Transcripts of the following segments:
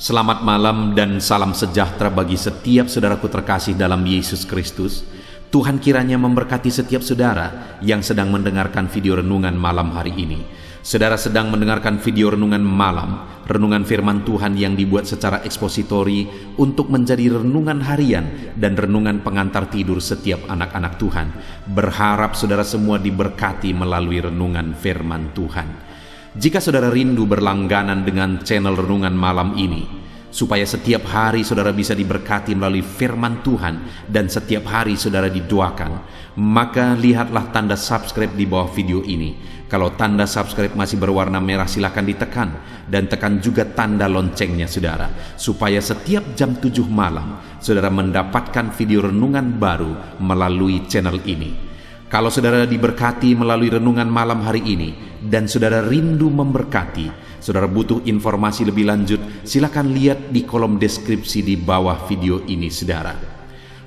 Selamat malam dan salam sejahtera bagi setiap saudaraku terkasih dalam Yesus Kristus. Tuhan kiranya memberkati setiap saudara yang sedang mendengarkan video renungan malam hari ini. Saudara sedang mendengarkan video renungan malam, renungan firman Tuhan yang dibuat secara ekspositori untuk menjadi renungan harian dan renungan pengantar tidur setiap anak-anak Tuhan. Berharap saudara semua diberkati melalui renungan firman Tuhan. Jika saudara rindu berlangganan dengan channel renungan malam ini, supaya setiap hari saudara bisa diberkati melalui firman Tuhan dan setiap hari saudara didoakan, maka lihatlah tanda subscribe di bawah video ini. Kalau tanda subscribe masih berwarna merah, silakan ditekan dan tekan juga tanda loncengnya saudara, supaya setiap jam 7 malam saudara mendapatkan video renungan baru melalui channel ini. Kalau saudara diberkati melalui renungan malam hari ini dan saudara rindu memberkati, saudara butuh informasi lebih lanjut, silakan lihat di kolom deskripsi di bawah video ini saudara.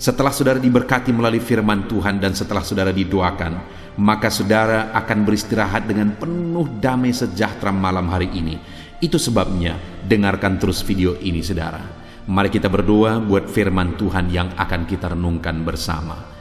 Setelah saudara diberkati melalui firman Tuhan dan setelah saudara didoakan, maka saudara akan beristirahat dengan penuh damai sejahtera malam hari ini. Itu sebabnya dengarkan terus video ini saudara. Mari kita berdoa buat firman Tuhan yang akan kita renungkan bersama.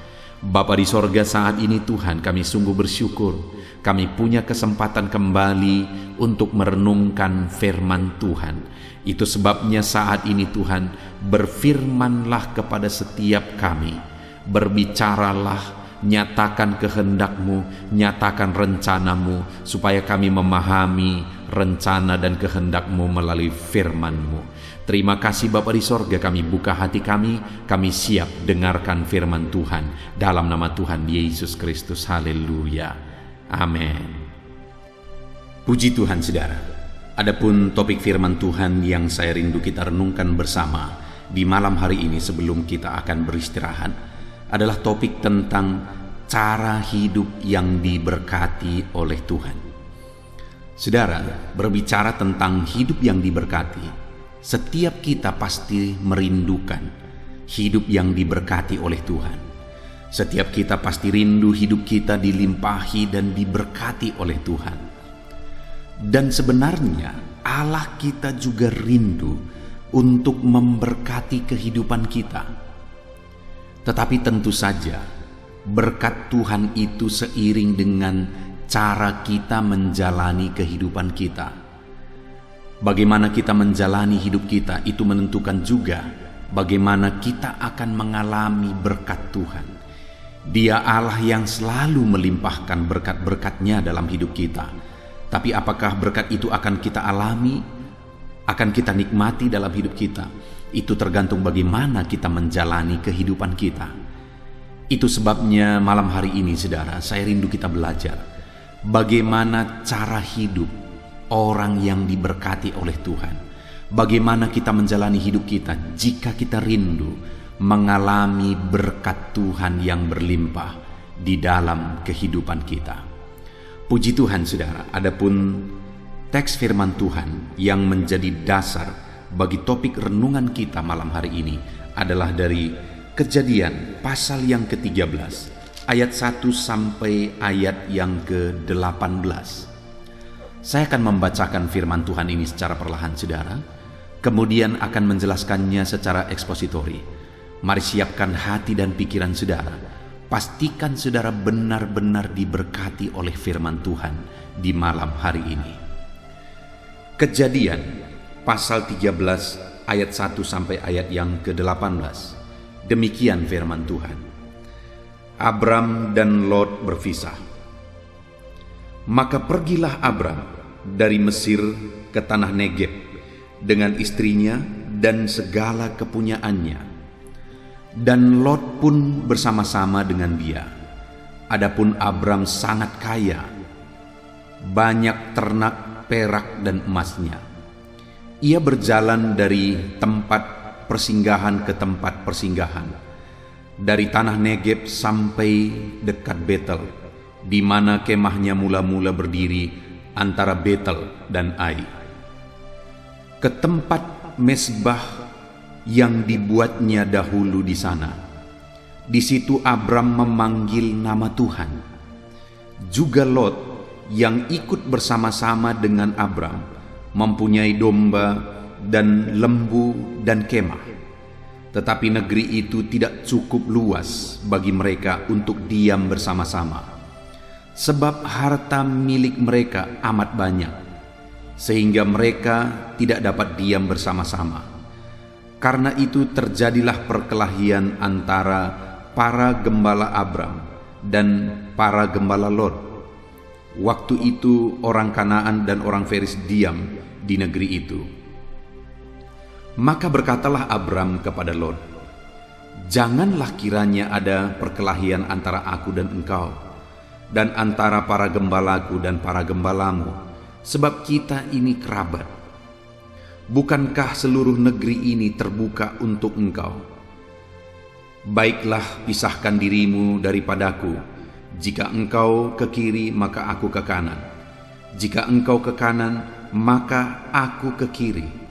Bapa di sorga, saat ini Tuhan kami sungguh bersyukur kami punya kesempatan kembali untuk merenungkan firman Tuhan. Itu sebabnya saat ini Tuhan, berfirmanlah kepada setiap kami, berbicaralah, nyatakan kehendak-Mu, nyatakan rencana-Mu, supaya kami memahami rencana dan kehendak-Mu melalui firman-Mu. Terima kasih Bapa di sorga, kami buka hati kami siap dengarkan firman Tuhan. Dalam nama Tuhan Yesus Kristus, haleluya, amin. Puji Tuhan saudara. Adapun topik firman Tuhan yang saya rindu kita renungkan bersama di malam hari ini sebelum kita akan beristirahat adalah topik tentang cara hidup yang diberkati oleh Tuhan. Saudara, berbicara tentang hidup yang diberkati, setiap kita pasti merindukan hidup yang diberkati oleh Tuhan. Setiap kita pasti rindu hidup kita dilimpahi dan diberkati oleh Tuhan. Dan sebenarnya Allah kita juga rindu untuk memberkati kehidupan kita. Tetapi tentu saja berkat Tuhan itu seiring dengan cara kita menjalani kehidupan kita. Bagaimana kita menjalani hidup kita itu menentukan juga bagaimana kita akan mengalami berkat Tuhan. Dia Allah yang selalu melimpahkan berkat-berkat-Nya dalam hidup kita. Tapi apakah berkat itu akan kita alami, akan kita nikmati dalam hidup kita? Itu tergantung bagaimana kita menjalani kehidupan kita. Itu sebabnya malam hari ini saudara, saya rindu kita belajar bagaimana cara hidup orang yang diberkati oleh Tuhan. Bagaimana kita menjalani hidup kita jika kita rindu mengalami berkat Tuhan yang berlimpah di dalam kehidupan kita. Puji Tuhan saudara, adapun teks firman Tuhan yang menjadi dasar bagi topik renungan kita malam hari ini adalah dari Kejadian pasal yang ke-13 ayat 1 sampai ayat yang ke-18. Saya akan membacakan firman Tuhan ini secara perlahan saudara, kemudian akan menjelaskannya secara ekspositori. Mari siapkan hati dan pikiran saudara. Pastikan saudara benar-benar diberkati oleh firman Tuhan di malam hari ini. Kejadian pasal 13 ayat 1 sampai ayat yang ke-18. Demikian firman Tuhan. Abram dan Lot berpisah. Maka pergilah Abram dari Mesir ke tanah Negeb dengan istrinya dan segala kepunyaannya. Dan Lot pun bersama-sama dengan dia. Adapun Abram sangat kaya, banyak ternak, perak dan emasnya. Ia berjalan dari tempat persinggahan ke tempat persinggahan, dari tanah Negeb sampai dekat Betel, di mana kemahnya mula-mula berdiri antara Betel dan Ai, ke tempat mezbah yang dibuatnya dahulu di sana. Di situ Abram memanggil nama Tuhan. Juga Lot yang ikut bersama-sama dengan Abram mempunyai domba dan lembu dan kemah. Tetapi negeri itu tidak cukup luas bagi mereka untuk diam bersama-sama, sebab harta milik mereka amat banyak, sehingga mereka tidak dapat diam bersama-sama. Karena itu terjadilah perkelahian antara para gembala Abram dan para gembala Lot. Waktu itu orang Kanaan dan orang Feris diam di negeri itu. Maka berkatalah Abram kepada Lot, "Janganlah kiranya ada perkelahian antara aku dan engkau, dan antara para gembalaku dan para gembalamu, sebab kita ini kerabat. Bukankah seluruh negeri ini terbuka untuk engkau? Baiklah, pisahkan dirimu daripadaku. Jika engkau ke kiri, maka aku ke kanan. Jika engkau ke kanan, maka aku ke kiri."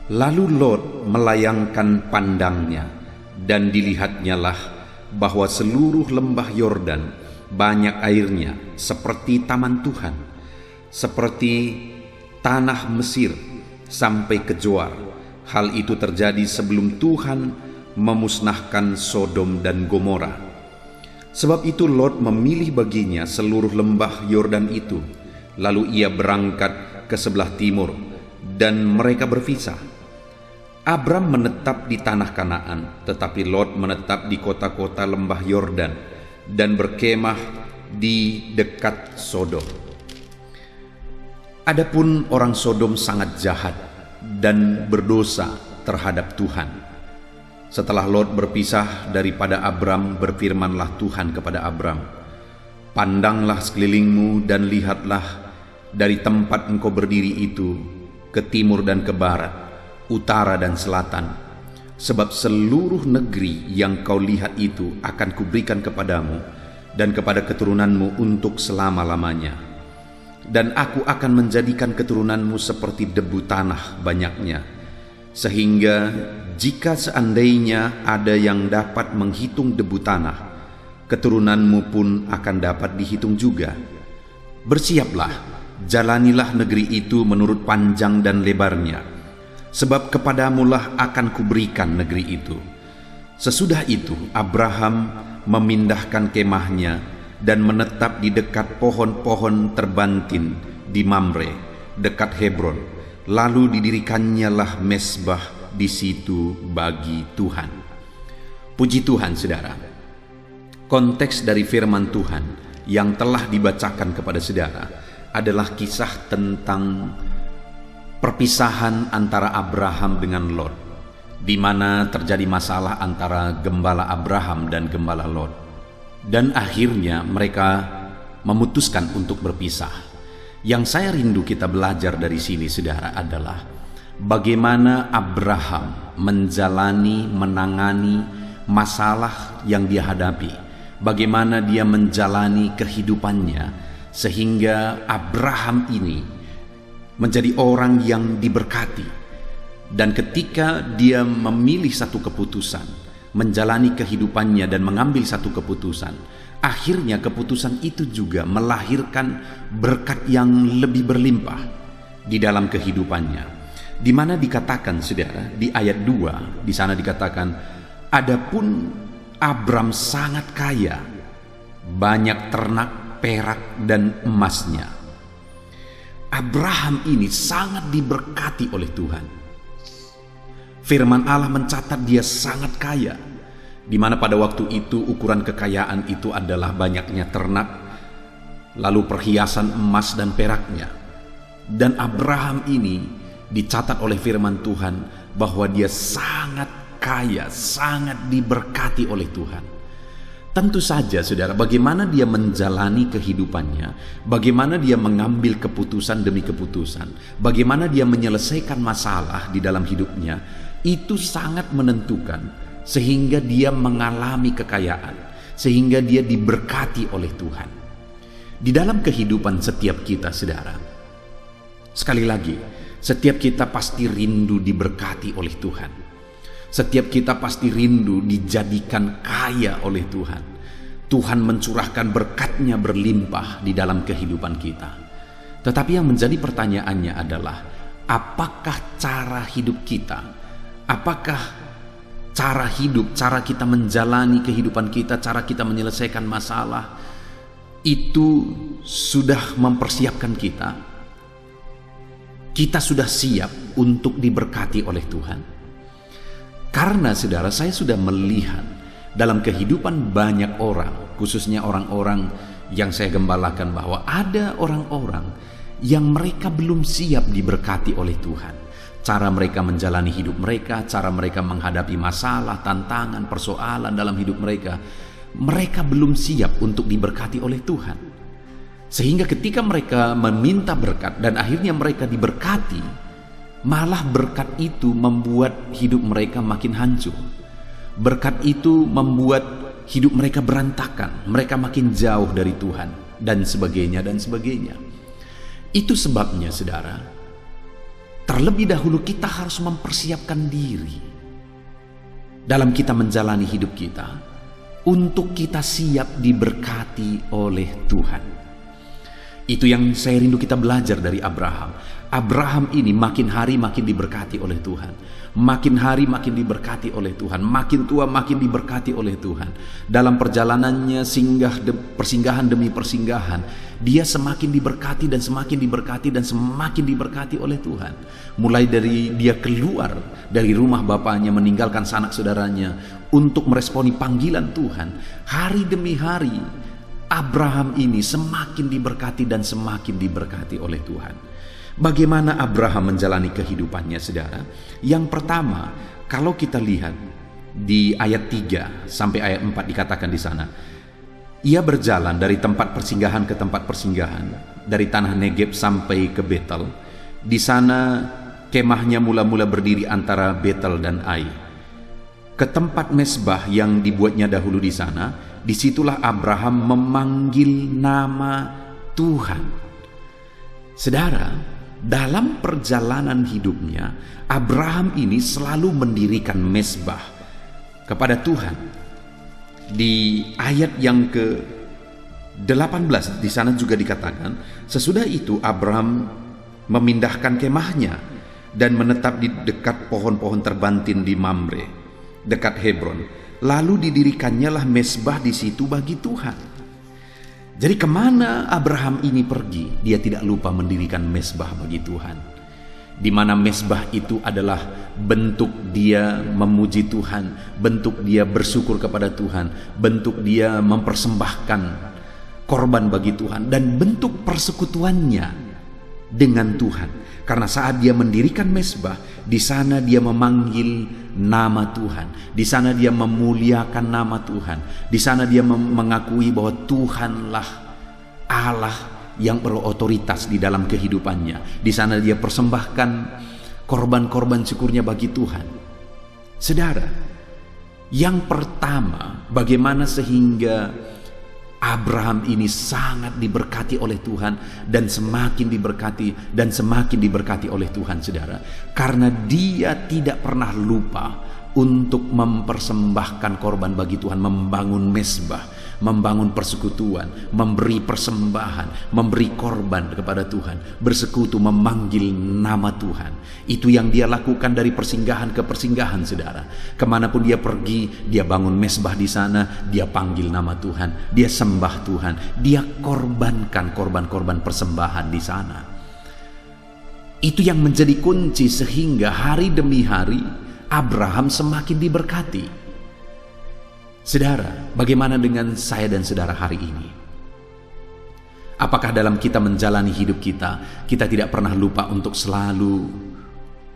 Lalu Lot melayangkan pandangnya, dan dilihatnyalah bahwa seluruh lembah Yordan banyak airnya seperti taman Tuhan, seperti tanah Mesir sampai ke Zoar. Hal itu terjadi sebelum Tuhan memusnahkan Sodom dan Gomora. Sebab itu Lot memilih baginya seluruh lembah Yordan itu. Lalu ia berangkat ke sebelah timur, dan mereka berpisah. Abram menetap di tanah Kanaan, tetapi Lot menetap di kota-kota lembah Yordan dan berkemah di dekat Sodom. Adapun orang Sodom sangat jahat dan berdosa terhadap Tuhan. Setelah Lot berpisah daripada Abram, berfirmanlah Tuhan kepada Abram, "Pandanglah sekelilingmu dan lihatlah dari tempat engkau berdiri itu ke timur dan ke barat, utara dan selatan, sebab seluruh negeri yang kau lihat itu akan kuberikan kepadamu dan kepada keturunanmu untuk selama-lamanya. Dan aku akan menjadikan keturunanmu seperti debu tanah banyaknya, sehingga jika seandainya ada yang dapat menghitung debu tanah, keturunanmu pun akan dapat dihitung juga. Bersiaplah, jalanilah negeri itu menurut panjang dan lebarnya, sebab kepadamulah akan kuberikan negeri itu." Sesudah itu Abraham memindahkan kemahnya dan menetap di dekat pohon-pohon terbantin di Mamre, dekat Hebron. Lalu didirikannya mezbah di situ bagi Tuhan. Puji Tuhan, saudara. Konteks dari firman Tuhan yang telah dibacakan kepada saudara adalah kisah tentang perpisahan antara Abraham dengan Lot, di mana terjadi masalah antara gembala Abraham dan gembala Lot, dan akhirnya mereka memutuskan untuk berpisah. Yang saya rindu kita belajar dari sini, saudara, adalah bagaimana Abraham menangani masalah yang dia hadapi, bagaimana dia menjalani kehidupannya, sehingga Abraham ini menjadi orang yang diberkati. Dan ketika dia memilih satu keputusan, menjalani kehidupannya dan mengambil satu keputusan, akhirnya keputusan itu juga melahirkan berkat yang lebih berlimpah di dalam kehidupannya. Di mana dikatakan, saudara, di ayat 2, di sana dikatakan, "Adapun Abram sangat kaya, banyak ternak, perak, dan emasnya." Abraham ini sangat diberkati oleh Tuhan. Firman Allah mencatat dia sangat kaya, di mana pada waktu itu ukuran kekayaan itu adalah banyaknya ternak, lalu perhiasan emas dan peraknya. Dan Abraham ini dicatat oleh firman Tuhan bahwa dia sangat kaya, sangat diberkati oleh Tuhan. Tentu saja, saudara, bagaimana dia menjalani kehidupannya, bagaimana dia mengambil keputusan demi keputusan, bagaimana dia menyelesaikan masalah di dalam hidupnya, itu sangat menentukan sehingga dia mengalami kekayaan, sehingga dia diberkati oleh Tuhan. Di dalam kehidupan setiap kita, saudara, sekali lagi, setiap kita pasti rindu diberkati oleh Tuhan. Setiap kita pasti rindu dijadikan kaya oleh Tuhan. Tuhan mencurahkan berkat-Nya berlimpah di dalam kehidupan kita. Tetapi yang menjadi pertanyaannya adalah, apakah cara hidup kita, apakah cara hidup, cara kita menjalani kehidupan kita, cara kita menyelesaikan masalah, itu sudah mempersiapkan kita. Kita sudah siap untuk diberkati oleh Tuhan. Karena saudara, saya sudah melihat dalam kehidupan banyak orang, khususnya orang-orang yang saya gembalakan, bahwa ada orang-orang yang mereka belum siap diberkati oleh Tuhan. Cara mereka menjalani hidup mereka, cara mereka menghadapi masalah, tantangan, persoalan dalam hidup mereka, mereka belum siap untuk diberkati oleh Tuhan. Sehingga ketika mereka meminta berkat dan akhirnya mereka diberkati, malah berkat itu membuat hidup mereka makin hancur. Berkat itu membuat hidup mereka berantakan, mereka makin jauh dari Tuhan, dan sebagainya dan sebagainya. Itu sebabnya saudara, terlebih dahulu kita harus mempersiapkan diri dalam kita menjalani hidup kita untuk kita siap diberkati oleh Tuhan. Itu yang saya rindu kita belajar dari Abraham. Abraham ini makin hari makin diberkati oleh Tuhan. Makin hari makin diberkati oleh Tuhan. Makin tua makin diberkati oleh Tuhan. Dalam perjalanannya persinggahan demi persinggahan, dia semakin diberkati dan semakin diberkati dan semakin diberkati oleh Tuhan. Mulai dari dia keluar dari rumah bapaknya, meninggalkan sanak saudaranya untuk meresponi panggilan Tuhan, hari demi hari Abraham ini semakin diberkati dan semakin diberkati oleh Tuhan. Bagaimana Abraham menjalani kehidupannya, saudara? Yang pertama, kalau kita lihat di ayat 3 sampai ayat 4 dikatakan di sana, ia berjalan dari tempat persinggahan ke tempat persinggahan, dari tanah Negeb sampai ke Betel. Di sana kemahnya mula-mula berdiri antara Betel dan Ai. Ke tempat mezbah yang dibuatnya dahulu di sana, disitulah Abraham memanggil nama Tuhan. Saudara, dalam perjalanan hidupnya, Abraham ini selalu mendirikan mezbah kepada Tuhan. Di ayat yang ke-18 di sana juga dikatakan, sesudah itu Abraham memindahkan kemahnya dan menetap di dekat pohon-pohon terbantin di Mamre, dekat Hebron. Lalu didirikannya lah mezbah di situ bagi Tuhan. Jadi kemana Abraham ini pergi, dia tidak lupa mendirikan mezbah bagi Tuhan. Di mana mezbah itu adalah bentuk dia memuji Tuhan, bentuk dia bersyukur kepada Tuhan, bentuk dia mempersembahkan korban bagi Tuhan, dan bentuk persekutuannya dengan Tuhan. Karena saat dia mendirikan mezbah, di sana dia memanggil nama Tuhan, di sana dia memuliakan nama Tuhan, di sana dia mengakui bahwa Tuhanlah Allah yang berotoritas di dalam kehidupannya. Di sana dia persembahkan korban-korban syukurnya bagi Tuhan. Saudara, yang pertama, bagaimana sehingga Abraham ini sangat diberkati oleh Tuhan dan semakin diberkati dan semakin diberkati oleh Tuhan, saudara, karena dia tidak pernah lupa untuk mempersembahkan korban bagi Tuhan, membangun mezbah, membangun persekutuan, memberi persembahan, memberi korban kepada Tuhan, bersekutu, memanggil nama Tuhan. Itu yang dia lakukan dari persinggahan ke persinggahan, saudara. Kemanapun dia pergi, dia bangun mezbah di sana, dia panggil nama Tuhan, dia sembah Tuhan, dia korbankan korban-korban persembahan di sana. Itu yang menjadi kunci sehingga hari demi hari Abraham semakin diberkati. Saudara, bagaimana dengan saya dan saudara hari ini? Apakah dalam kita menjalani hidup kita, kita tidak pernah lupa untuk selalu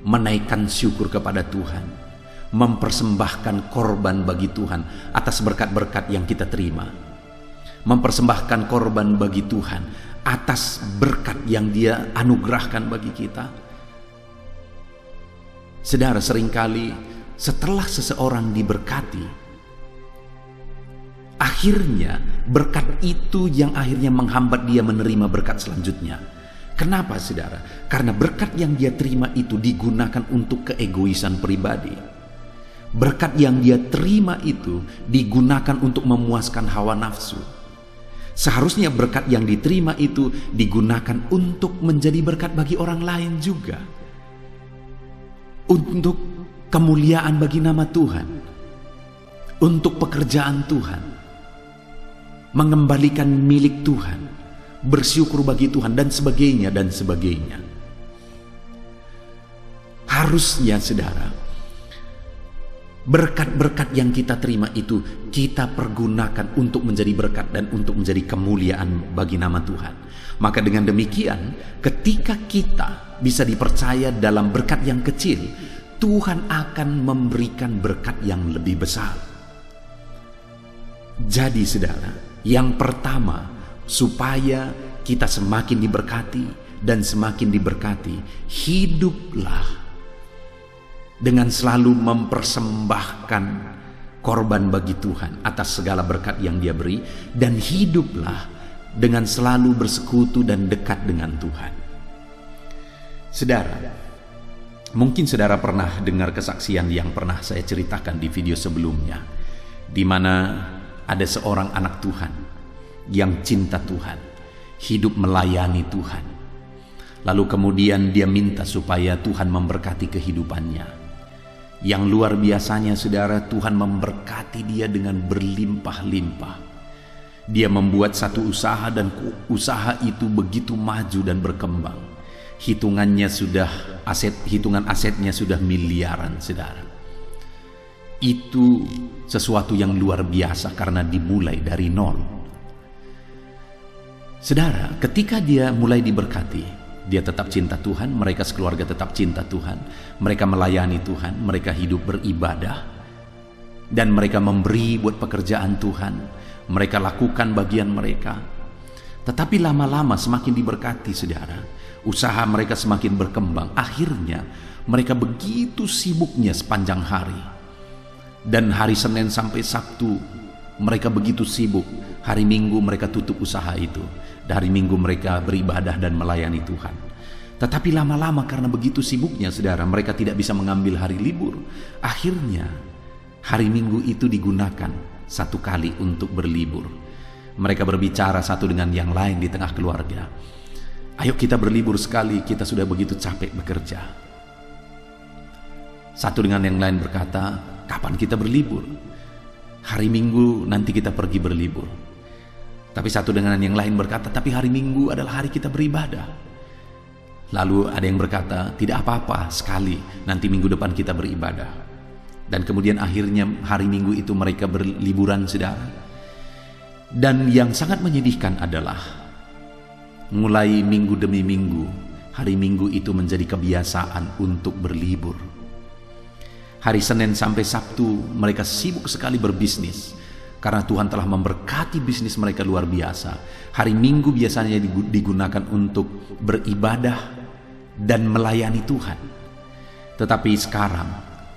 menaikkan syukur kepada Tuhan, mempersembahkan korban bagi Tuhan atas berkat-berkat yang kita terima, mempersembahkan korban bagi Tuhan atas berkat yang Dia anugerahkan bagi kita? Saudara, seringkali setelah seseorang diberkati, akhirnya berkat itu yang akhirnya menghambat dia menerima berkat selanjutnya. Kenapa, saudara? Karena berkat yang dia terima itu digunakan untuk keegoisan pribadi. Berkat yang dia terima itu digunakan untuk memuaskan hawa nafsu. Seharusnya berkat yang diterima itu digunakan untuk menjadi berkat bagi orang lain juga. untuk kemuliaan bagi nama Tuhan, untuk pekerjaan Tuhan, mengembalikan milik Tuhan, bersyukur bagi Tuhan, dan sebagainya, dan sebagainya. Harusnya saudara, berkat-berkat yang kita terima itu kita pergunakan untuk menjadi berkat dan untuk menjadi kemuliaan bagi nama Tuhan. Maka dengan demikian, ketika kita bisa dipercaya dalam berkat yang kecil, Tuhan akan memberikan berkat yang lebih besar. Jadi saudara, yang pertama, supaya kita semakin diberkati dan semakin diberkati, hiduplah dengan selalu mempersembahkan korban bagi Tuhan atas segala berkat yang Dia beri, dan hiduplah dengan selalu bersekutu dan dekat dengan Tuhan. Saudara, mungkin saudara pernah dengar kesaksian yang pernah saya ceritakan di video sebelumnya, di mana ada seorang anak Tuhan yang cinta Tuhan, hidup melayani Tuhan. Lalu kemudian dia minta supaya Tuhan memberkati kehidupannya. Yang luar biasanya saudara, Tuhan memberkati dia dengan berlimpah-limpah. Dia membuat satu usaha dan usaha itu begitu maju dan berkembang. Hitungan asetnya sudah miliaran saudara. Itu sesuatu yang luar biasa karena dimulai dari nol. Saudara, ketika dia mulai diberkati, dia tetap cinta Tuhan, mereka sekeluarga tetap cinta Tuhan, mereka melayani Tuhan, mereka hidup beribadah, dan mereka memberi buat pekerjaan Tuhan, mereka lakukan bagian mereka. Tetapi lama-lama semakin diberkati saudara, usaha mereka semakin berkembang. Akhirnya mereka begitu sibuknya sepanjang hari, dan hari Senin sampai Sabtu mereka begitu sibuk. Hari Minggu mereka tutup usaha itu. Hari Minggu mereka beribadah dan melayani Tuhan. Tetapi lama-lama karena begitu sibuknya saudara, mereka tidak bisa mengambil hari libur. Akhirnya hari Minggu itu digunakan satu kali untuk berlibur. Mereka berbicara satu dengan yang lain di tengah keluarga. Ayo kita berlibur sekali, kita sudah begitu capek bekerja. Satu dengan yang lain berkata, kapan kita berlibur? Hari Minggu nanti kita pergi berlibur. Tapi satu dengan yang lain berkata, tapi hari Minggu adalah hari kita beribadah. Lalu ada yang berkata, tidak apa-apa sekali, nanti minggu depan kita beribadah. Dan kemudian akhirnya hari Minggu itu mereka berliburan saudara. Dan yang sangat menyedihkan adalah, mulai minggu demi minggu, hari Minggu itu menjadi kebiasaan untuk berlibur. Hari Senin sampai Sabtu mereka sibuk sekali berbisnis, karena Tuhan telah memberkati bisnis mereka luar biasa. Hari Minggu biasanya digunakan untuk beribadah dan melayani Tuhan. Tetapi sekarang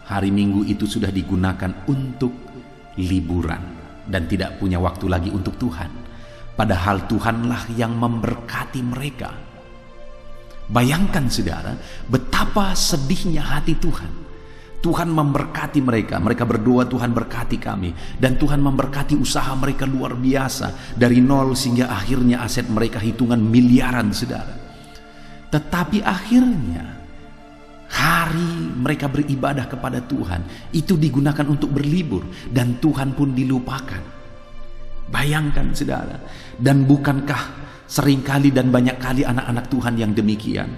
hari Minggu itu sudah digunakan untuk liburan dan tidak punya waktu lagi untuk Tuhan. Padahal Tuhanlah yang memberkati mereka. Bayangkan saudara, betapa sedihnya hati Tuhan. Tuhan memberkati mereka, mereka berdoa, Tuhan berkati kami, dan Tuhan memberkati usaha mereka luar biasa, dari nol sehingga akhirnya aset mereka hitungan miliaran saudara. Tetapi akhirnya hari mereka beribadah kepada Tuhan itu digunakan untuk berlibur, dan Tuhan pun dilupakan. Bayangkan saudara, dan bukankah seringkali dan banyak kali anak-anak Tuhan yang demikian?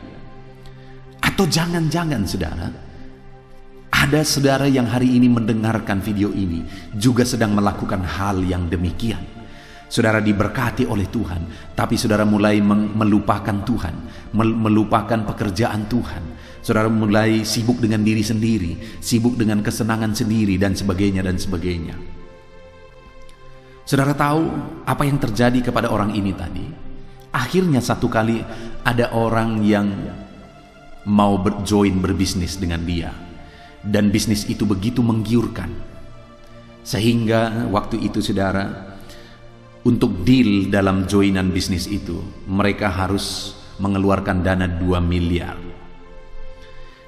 Atau jangan-jangan saudara, ada saudara yang hari ini mendengarkan video ini juga sedang melakukan hal yang demikian. Saudara diberkati oleh Tuhan, tapi saudara mulai melupakan Tuhan, melupakan pekerjaan Tuhan. Saudara mulai sibuk dengan diri sendiri, sibuk dengan kesenangan sendiri, dan sebagainya dan sebagainya. Saudara tahu apa yang terjadi kepada orang ini tadi? Akhirnya satu kali ada orang yang mau join berbisnis dengan dia. Dan bisnis itu begitu menggiurkan, sehingga waktu itu saudara, untuk deal dalam joinan bisnis itu mereka harus mengeluarkan dana 2 miliar.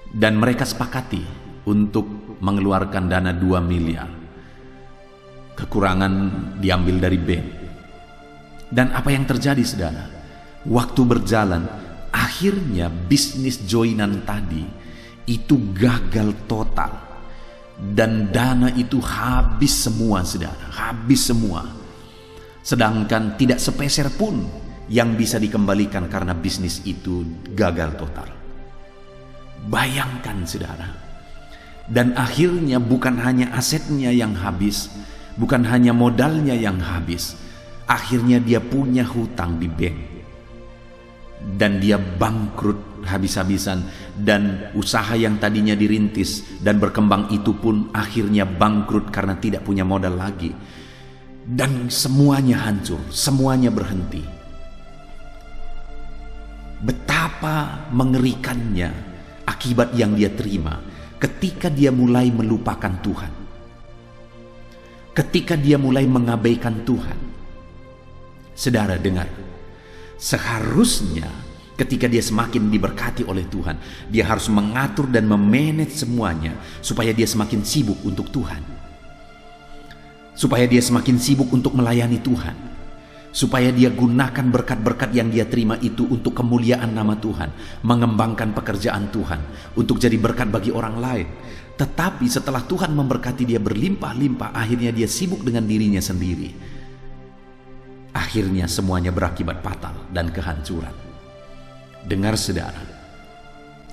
Dan mereka sepakati untuk mengeluarkan dana 2 miliar. Kekurangan diambil dari bank. Dan apa yang terjadi saudara? Waktu berjalan, akhirnya bisnis joinan tadi itu gagal total. Dan dana itu habis semua, saudara, habis semua. Sedangkan tidak sepeser pun yang bisa dikembalikan karena bisnis itu gagal total. Bayangkan, saudara. Dan akhirnya bukan hanya asetnya yang habis, bukan hanya modalnya yang habis, akhirnya dia punya hutang di bank. Dan dia bangkrut habis-habisan, dan usaha yang tadinya dirintis dan berkembang itu pun akhirnya bangkrut karena tidak punya modal lagi. Dan semuanya hancur, semuanya berhenti. Betapa mengerikannya akibat yang dia terima ketika dia mulai melupakan Tuhan, ketika dia mulai mengabaikan Tuhan. Saudara dengar, seharusnya ketika dia semakin diberkati oleh Tuhan, dia harus mengatur dan memanage semuanya supaya dia semakin sibuk untuk Tuhan, supaya dia semakin sibuk untuk melayani Tuhan, supaya dia gunakan berkat-berkat yang dia terima itu untuk kemuliaan nama Tuhan, mengembangkan pekerjaan Tuhan, untuk jadi berkat bagi orang lain. Tetapi setelah Tuhan memberkati dia berlimpah-limpah, akhirnya dia sibuk dengan dirinya sendiri. Akhirnya semuanya berakibat fatal dan kehancuran. Dengar, saudara,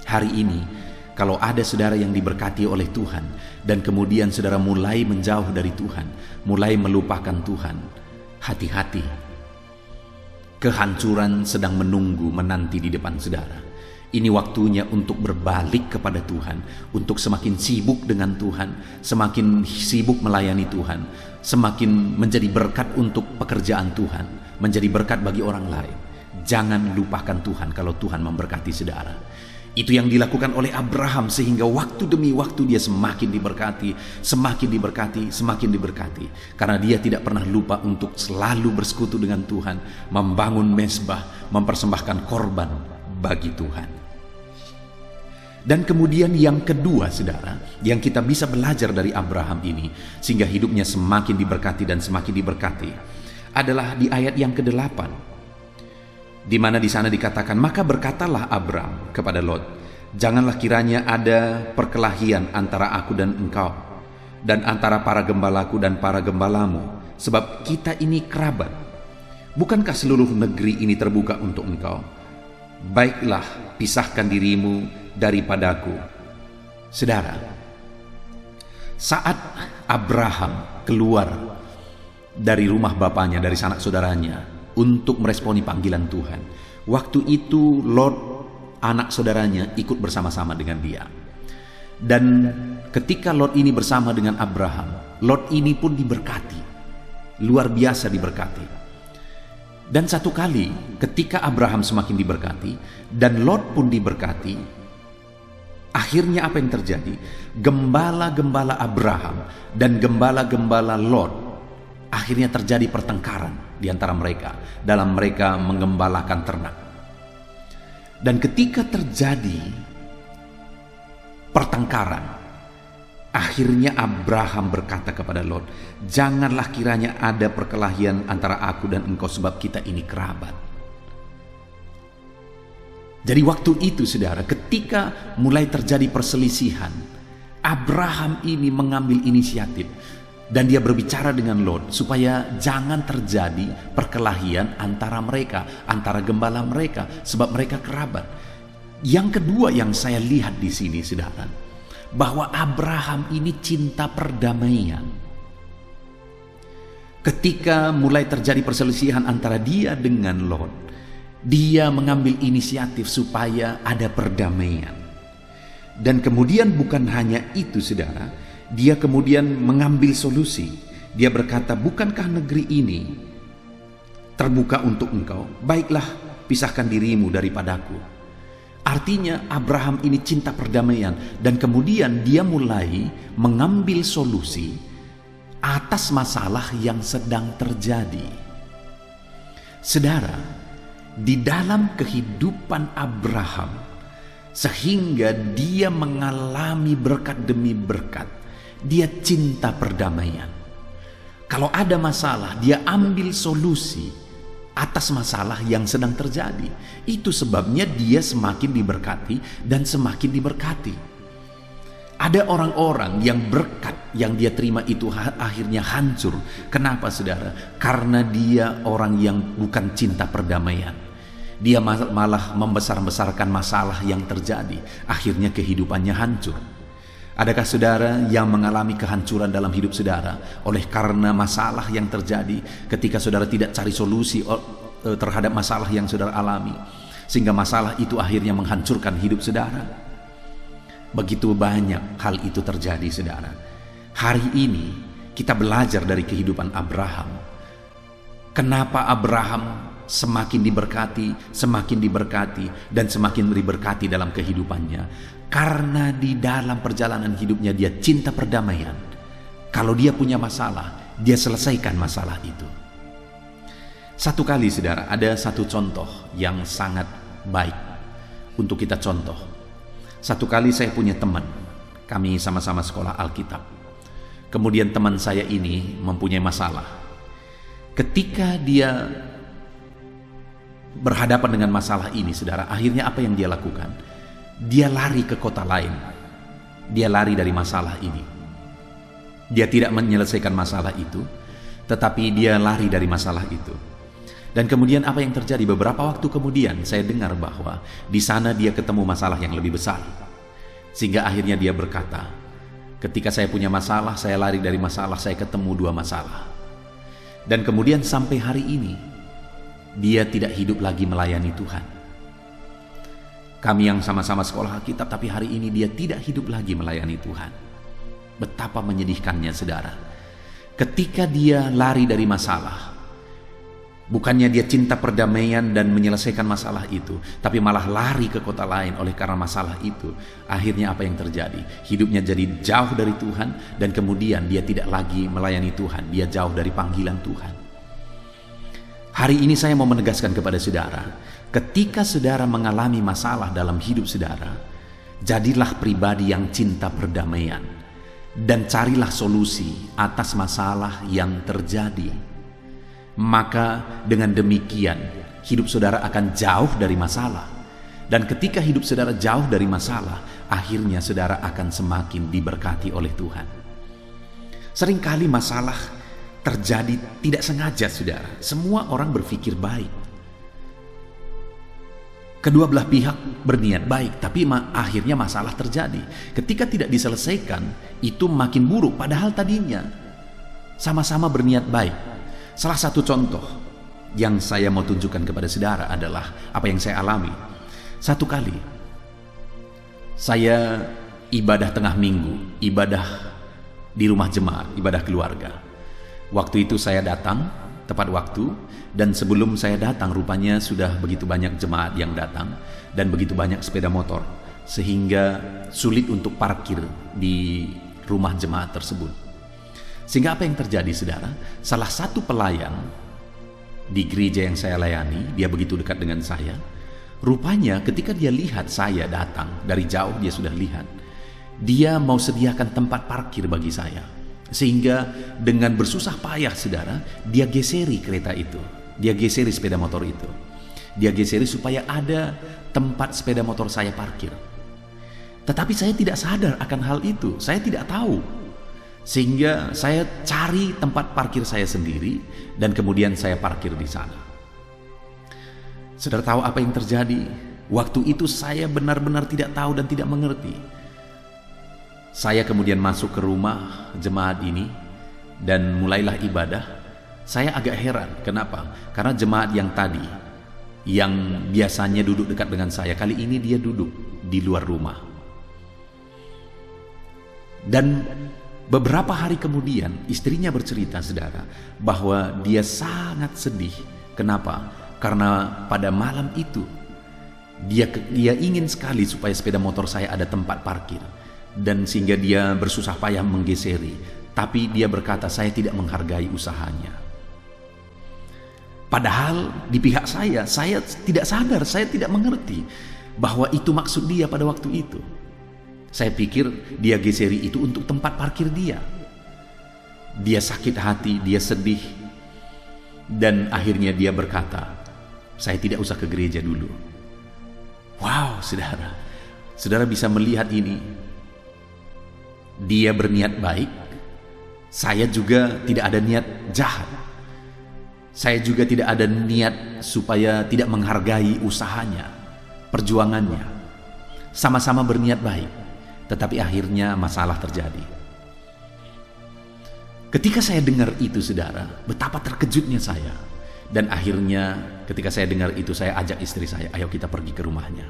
hari ini kalau ada saudara yang diberkati oleh Tuhan dan kemudian saudara mulai menjauh dari Tuhan, mulai melupakan Tuhan, hati-hati. Kehancuran sedang menunggu menanti di depan saudara. Ini waktunya untuk berbalik kepada Tuhan, untuk semakin sibuk dengan Tuhan, semakin sibuk melayani Tuhan, semakin menjadi berkat untuk pekerjaan Tuhan, menjadi berkat bagi orang lain. Jangan lupakan Tuhan kalau Tuhan memberkati saudara. Itu yang dilakukan oleh Abraham, sehingga waktu demi waktu dia semakin diberkati, semakin diberkati, semakin diberkati. Karena dia tidak pernah lupa untuk selalu bersekutu dengan Tuhan, membangun mezbah, mempersembahkan korban bagi Tuhan. Dan kemudian yang kedua, saudara, yang kita bisa belajar dari Abraham ini, sehingga hidupnya semakin diberkati dan semakin diberkati, adalah di ayat yang ke-8. Di mana di sana dikatakan, maka berkatalah Abram kepada Lot, janganlah kiranya ada perkelahian antara aku dan engkau, dan antara para gembalaku dan para gembalamu, sebab kita ini kerabat. Bukankah seluruh negeri ini terbuka untuk engkau? Baiklah, pisahkan dirimu daripadaku. Saudara, saat Abraham keluar dari rumah bapaknya, dari sanak saudaranya, untuk meresponi panggilan Tuhan, waktu itu Lot, anak saudaranya, ikut bersama-sama dengan dia. Dan ketika Lot ini bersama dengan Abraham, Lot ini pun diberkati, luar biasa diberkati. Dan satu kali ketika Abraham semakin diberkati dan Lot pun diberkati, akhirnya apa yang terjadi? Gembala-gembala Abraham dan gembala-gembala Lot, akhirnya terjadi pertengkaran di antara mereka dalam mereka menggembalakan ternak. Dan ketika terjadi pertengkaran, akhirnya Abraham berkata kepada Lot, janganlah kiranya ada perkelahian antara aku dan engkau, sebab kita ini kerabat. Jadi waktu itu, saudara, ketika mulai terjadi perselisihan, Abraham ini mengambil inisiatif dan dia berbicara dengan Lot supaya jangan terjadi perkelahian antara mereka, antara gembala mereka, sebab mereka kerabat. Yang kedua yang saya lihat di sini, saudara, bahwa Abraham ini cinta perdamaian. Ketika mulai terjadi perselisihan antara dia dengan Lot, dia mengambil inisiatif supaya ada perdamaian. Dan kemudian bukan hanya itu, saudara, dia kemudian mengambil solusi. Dia berkata, bukankah negeri ini terbuka untuk engkau? Baiklah, pisahkan dirimu daripadaku. Artinya Abraham ini cinta perdamaian, dan kemudian dia mulai mengambil solusi atas masalah yang sedang terjadi. Saudara, di dalam kehidupan Abraham, sehingga dia mengalami berkat demi berkat, dia cinta perdamaian. Kalau ada masalah, dia ambil solusi atas masalah yang sedang terjadi. Itu sebabnya dia semakin diberkati dan semakin diberkati. Ada orang-orang yang berkat yang dia terima itu akhirnya hancur. Kenapa saudara? Karena dia orang yang bukan cinta perdamaian. Dia malah membesar-besarkan masalah yang terjadi. Akhirnya kehidupannya hancur. Adakah saudara yang mengalami kehancuran dalam hidup saudara oleh karena masalah yang terjadi ketika saudara tidak cari solusi terhadap masalah yang saudara alami, sehingga masalah itu akhirnya menghancurkan hidup saudara? Begitu banyak hal itu terjadi saudara. Hari ini kita belajar dari kehidupan Abraham. Kenapa Abraham semakin diberkati dan semakin diberkati dalam kehidupannya? Karena di dalam perjalanan hidupnya dia cinta perdamaian. Kalau dia punya masalah, dia selesaikan masalah itu. Satu kali saudara, ada satu contoh yang sangat baik untuk kita contoh. Satu kali saya punya teman, kami sama-sama sekolah Alkitab. Kemudian teman saya ini mempunyai masalah. Ketika dia berhadapan dengan masalah ini, saudara, akhirnya apa yang dia lakukan? Dia lari ke kota lain. Dia lari dari masalah ini. Dia tidak menyelesaikan masalah itu, tetapi dia lari dari masalah itu. Dan kemudian apa yang terjadi? Beberapa waktu kemudian saya dengar bahwa di sana dia ketemu masalah yang lebih besar. Sehingga akhirnya dia berkata, ketika saya punya masalah, saya lari dari masalah, saya ketemu dua masalah. Dan kemudian sampai hari ini, dia tidak hidup lagi melayani Tuhan. Kami yang sama-sama sekolah Alkitab, tapi hari ini dia tidak hidup lagi melayani Tuhan. Betapa menyedihkannya saudara. Ketika dia lari dari masalah, bukannya dia cinta perdamaian dan menyelesaikan masalah itu, tapi malah lari ke kota lain oleh karena masalah itu. Akhirnya apa yang terjadi? Hidupnya jadi jauh dari Tuhan, dan kemudian dia tidak lagi melayani Tuhan. Dia jauh dari panggilan Tuhan. Hari ini saya mau menegaskan kepada saudara, ketika saudara mengalami masalah dalam hidup saudara, jadilah pribadi yang cinta perdamaian dan carilah solusi atas masalah yang terjadi. Maka dengan demikian hidup saudara akan jauh dari masalah. Dan ketika hidup saudara jauh dari masalah, akhirnya saudara akan semakin diberkati oleh Tuhan. Seringkali masalah terjadi tidak sengaja saudara. Semua orang berpikir baik. Kedua belah pihak berniat baik, tapi akhirnya masalah terjadi. Ketika tidak diselesaikan, itu makin buruk. Padahal tadinya sama-sama berniat baik. Salah satu contoh yang saya mau tunjukkan kepada saudara adalah apa yang saya alami. Satu kali saya ibadah tengah minggu, ibadah di rumah jemaat, ibadah keluarga. Waktu itu saya datang tepat waktu, dan sebelum saya datang rupanya sudah begitu banyak jemaat yang datang dan begitu banyak sepeda motor, sehingga sulit untuk parkir di rumah jemaat tersebut. Sehingga apa yang terjadi saudara? Salah satu pelayan di gereja yang saya layani, dia begitu dekat dengan saya. Rupanya ketika dia lihat saya datang, dari jauh dia sudah lihat, dia mau sediakan tempat parkir bagi saya. Sehingga dengan bersusah payah saudara, dia geseri kereta itu, dia geseri sepeda motor itu, dia geseri supaya ada tempat sepeda motor saya parkir. Tetapi saya tidak sadar akan hal itu, saya tidak tahu. Sehingga saya cari tempat parkir saya sendiri, dan kemudian saya parkir di sana. Saudara tahu apa yang terjadi? Waktu itu saya benar-benar tidak tahu dan tidak mengerti. Saya kemudian masuk ke rumah jemaat ini dan mulailah ibadah. Saya agak heran, kenapa? Karena jemaat yang tadi, yang biasanya duduk dekat dengan saya, kali ini dia duduk di luar rumah. Dan beberapa hari kemudian istrinya bercerita saudara bahwa dia sangat sedih. Kenapa? Karena pada malam itu dia ingin sekali supaya sepeda motor saya ada tempat parkir, dan sehingga dia bersusah payah menggeseri. Tapi dia berkata, saya tidak menghargai usahanya. Padahal di pihak saya tidak sadar, saya tidak mengerti bahwa itu maksud dia pada waktu itu. Saya pikir dia geseri itu untuk tempat parkir dia. Dia sakit hati, dia sedih. Dan akhirnya dia berkata, saya tidak usah ke gereja dulu. Wow, saudara. Saudara bisa melihat ini. dia berniat baik, saya juga tidak ada niat jahat. Saya juga tidak ada niat supaya tidak menghargai usahanya, perjuangannya. Sama-sama berniat baik, tetapi akhirnya masalah terjadi. Ketika saya dengar itu, saudara, betapa terkejutnya saya. Dan akhirnya ketika saya dengar itu, saya ajak istri saya, ayo kita pergi ke rumahnya.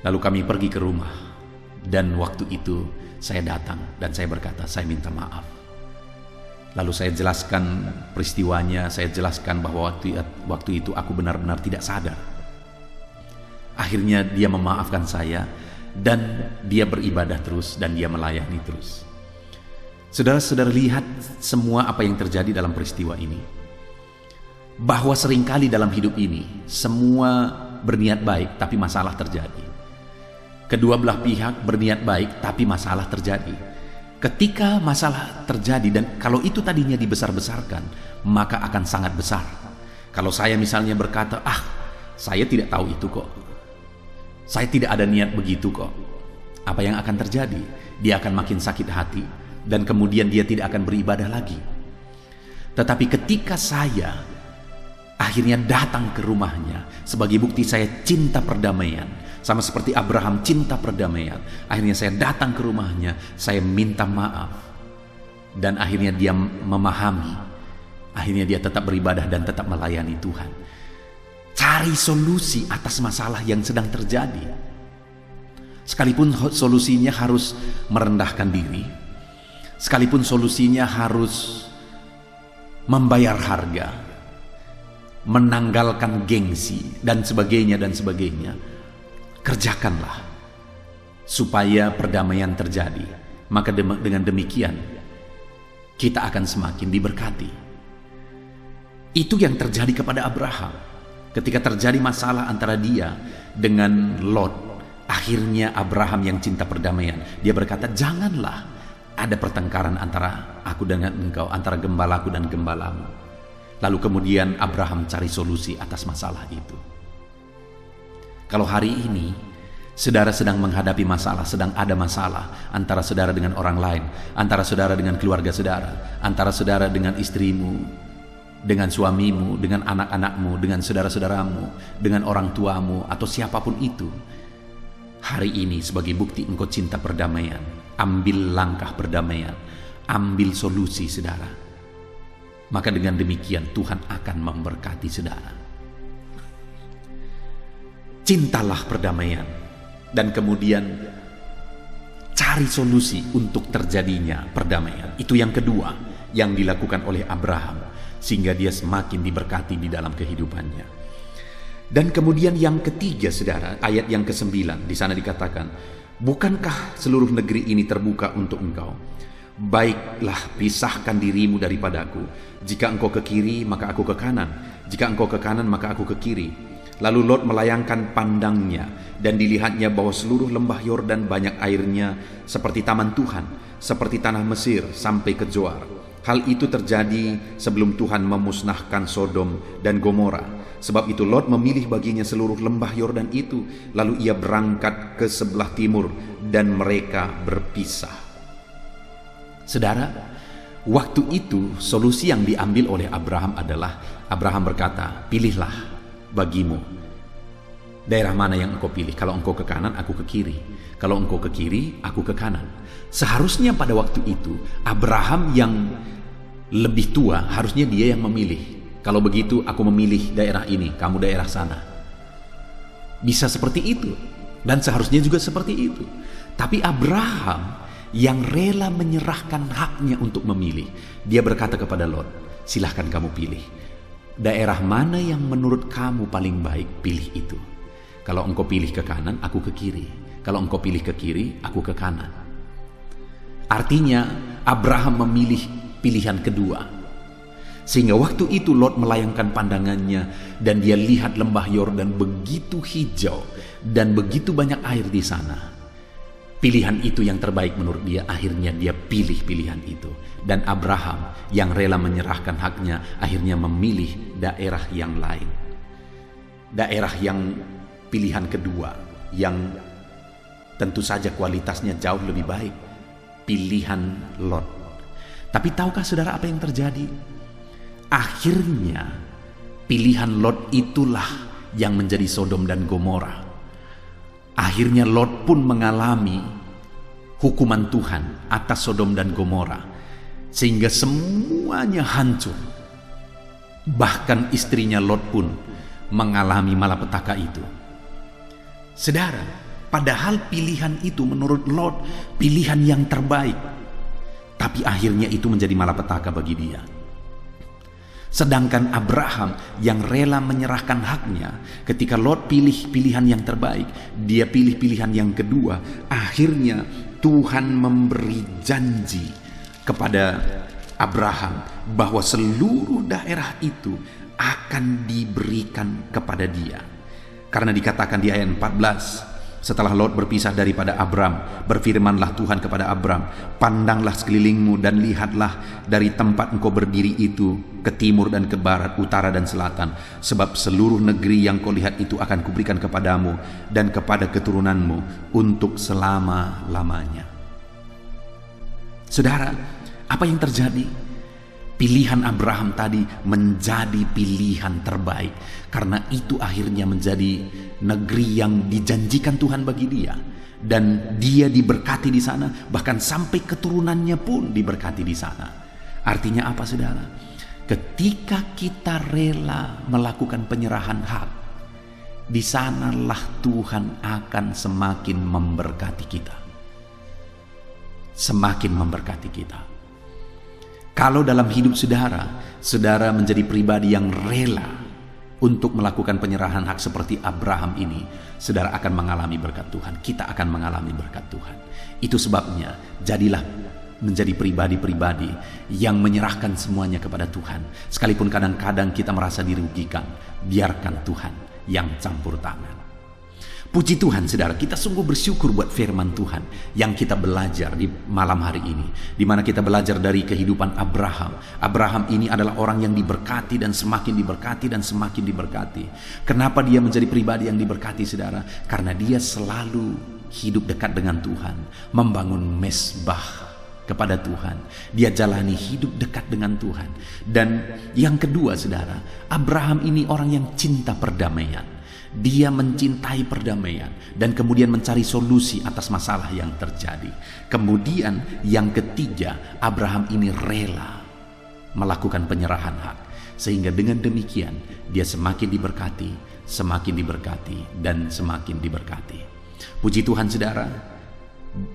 Lalu kami pergi ke rumah. Dan waktu itu saya datang dan saya berkata, saya minta maaf. Lalu saya jelaskan peristiwanya, saya jelaskan bahwa waktu itu aku benar-benar tidak sadar. Akhirnya dia memaafkan saya dan dia beribadah terus dan dia melayani terus. Saudara-saudara, lihat semua apa yang terjadi dalam peristiwa ini. Bahwa seringkali dalam hidup ini semua berniat baik tapi masalah terjadi. Kedua belah pihak berniat baik tapi masalah terjadi. Ketika masalah terjadi dan kalau itu tadinya dibesar-besarkan, maka akan sangat besar. Kalau saya misalnya berkata, saya tidak tahu itu kok. Saya tidak ada niat begitu kok. Apa yang akan terjadi? Dia akan makin sakit hati dan kemudian dia tidak akan beribadah lagi. Tetapi ketika saya akhirnya datang ke rumahnya, sebagai bukti saya cinta perdamaian, sama seperti Abraham cinta perdamaian. Akhirnya saya datang ke rumahnya, saya minta maaf. Dan akhirnya dia memahami. Akhirnya dia tetap beribadah dan tetap melayani Tuhan. Cari solusi atas masalah yang sedang terjadi. Sekalipun solusinya harus merendahkan diri. Sekalipun solusinya harus membayar harga. Menanggalkan gengsi dan sebagainya dan sebagainya. Kerjakanlah supaya perdamaian terjadi. Maka dengan demikian kita akan semakin diberkati. Itu yang terjadi kepada Abraham. Ketika terjadi masalah antara dia dengan Lot, akhirnya Abraham yang cinta perdamaian, dia berkata, janganlah ada pertengkaran antara aku dengan engkau, antara gembalaku dan gembalamu. Lalu kemudian Abraham cari solusi atas masalah itu. Kalau hari ini saudara sedang menghadapi masalah, sedang ada masalah antara saudara dengan orang lain, antara saudara dengan keluarga saudara, antara saudara dengan istrimu, dengan suamimu, dengan anak-anakmu, dengan saudara-saudaramu, dengan orang tuamu, atau siapapun itu, hari ini sebagai bukti engkau cinta perdamaian, ambil langkah perdamaian, ambil solusi saudara. Maka dengan demikian Tuhan akan memberkati saudara. Cintalah perdamaian dan kemudian cari solusi untuk terjadinya perdamaian. Itu yang kedua yang dilakukan oleh Abraham sehingga dia semakin diberkati di dalam kehidupannya. Dan kemudian yang ketiga saudara, ayat yang ke-9 di sana dikatakan, bukankah seluruh negeri ini terbuka untuk engkau? Baiklah, pisahkan dirimu daripadaku. Jika engkau ke kiri, maka aku ke kanan. Jika engkau ke kanan, maka aku ke kiri. Lalu Lot melayangkan pandangnya dan dilihatnya bahwa seluruh lembah Yordan banyak airnya seperti taman Tuhan, seperti tanah Mesir sampai ke Zoar. Hal itu terjadi sebelum Tuhan memusnahkan Sodom dan Gomora. Sebab itu Lot memilih baginya seluruh lembah Yordan itu. Lalu ia berangkat ke sebelah timur dan mereka berpisah. Saudara, waktu itu solusi yang diambil oleh Abraham adalah Abraham berkata, pilihlah bagimu daerah mana yang engkau pilih. Kalau engkau ke kanan, aku ke kiri. Kalau engkau ke kiri, aku ke kanan. Seharusnya pada waktu itu Abraham yang lebih tua, harusnya dia yang memilih. Kalau begitu aku memilih daerah ini, kamu daerah sana. Bisa seperti itu dan seharusnya juga seperti itu. Tapi Abraham yang rela menyerahkan haknya untuk memilih, dia berkata kepada Lot, silahkan kamu pilih. Daerah mana yang menurut kamu paling baik, pilih itu. Kalau engkau pilih ke kanan, aku ke kiri. Kalau engkau pilih ke kiri, aku ke kanan. Artinya Abraham memilih pilihan kedua. Sehingga waktu itu Lot melayangkan pandangannya dan dia lihat lembah Yordan begitu hijau dan begitu banyak air di sana. Pilihan itu yang terbaik menurut dia, akhirnya dia pilih pilihan itu. Dan Abraham yang rela menyerahkan haknya akhirnya memilih daerah yang lain. Daerah yang pilihan kedua yang tentu saja kualitasnya jauh lebih baik. pilihan Lot. Tapi tahukah saudara apa yang terjadi? Akhirnya pilihan Lot itulah yang menjadi Sodom dan Gomora. Akhirnya Lot pun mengalami hukuman Tuhan atas Sodom dan Gomora, sehingga semuanya hancur. Bahkan istrinya Lot pun mengalami malapetaka itu. Saudara, padahal pilihan itu menurut Lot pilihan yang terbaik, tapi akhirnya itu menjadi malapetaka bagi dia. Sedangkan Abraham yang rela menyerahkan haknya, ketika Lot pilih pilihan yang terbaik, dia pilih pilihan yang kedua. Akhirnya Tuhan memberi janji kepada Abraham bahwa seluruh daerah itu akan diberikan kepada dia. Karena dikatakan di ayat 14, setelah Lot berpisah daripada Abram, berfirmanlah Tuhan kepada Abram, pandanglah sekelilingmu dan lihatlah dari tempat engkau berdiri itu ke timur dan ke barat, utara dan selatan, sebab seluruh negeri yang kau lihat itu akan kuberikan kepadamu dan kepada keturunanmu untuk selama-lamanya. Saudara, apa yang terjadi? Pilihan Abraham tadi menjadi pilihan terbaik, karena itu akhirnya menjadi negeri yang dijanjikan Tuhan bagi dia, dan dia diberkati di sana, bahkan sampai keturunannya pun diberkati di sana. Artinya apa, saudara? Ketika kita rela melakukan penyerahan hak, di sanalah Tuhan akan semakin memberkati kita. Semakin memberkati kita. Kalau dalam hidup saudara menjadi pribadi yang rela untuk melakukan penyerahan hak seperti Abraham ini, saudara akan mengalami berkat Tuhan. Kita akan mengalami berkat Tuhan. Itu sebabnya jadilah menjadi pribadi-pribadi yang menyerahkan semuanya kepada Tuhan. Sekalipun kadang-kadang kita merasa dirugikan, biarkan Tuhan yang campur tangan. Puji Tuhan, saudara, kita sungguh bersyukur buat firman Tuhan yang kita belajar di malam hari ini, di mana kita belajar dari kehidupan Abraham. Abraham ini adalah orang yang diberkati dan semakin diberkati dan semakin diberkati. Kenapa dia menjadi pribadi yang diberkati, saudara? Karena dia selalu hidup dekat dengan Tuhan, membangun mesbah kepada Tuhan. Dia jalani hidup dekat dengan Tuhan. Dan yang kedua, saudara, Abraham ini orang yang cinta perdamaian. Dia mencintai perdamaian dan kemudian mencari solusi atas masalah yang terjadi. Kemudian yang ketiga, Abraham ini rela melakukan penyerahan hak, sehingga dengan demikian dia semakin diberkati dan semakin diberkati. Puji Tuhan, saudara.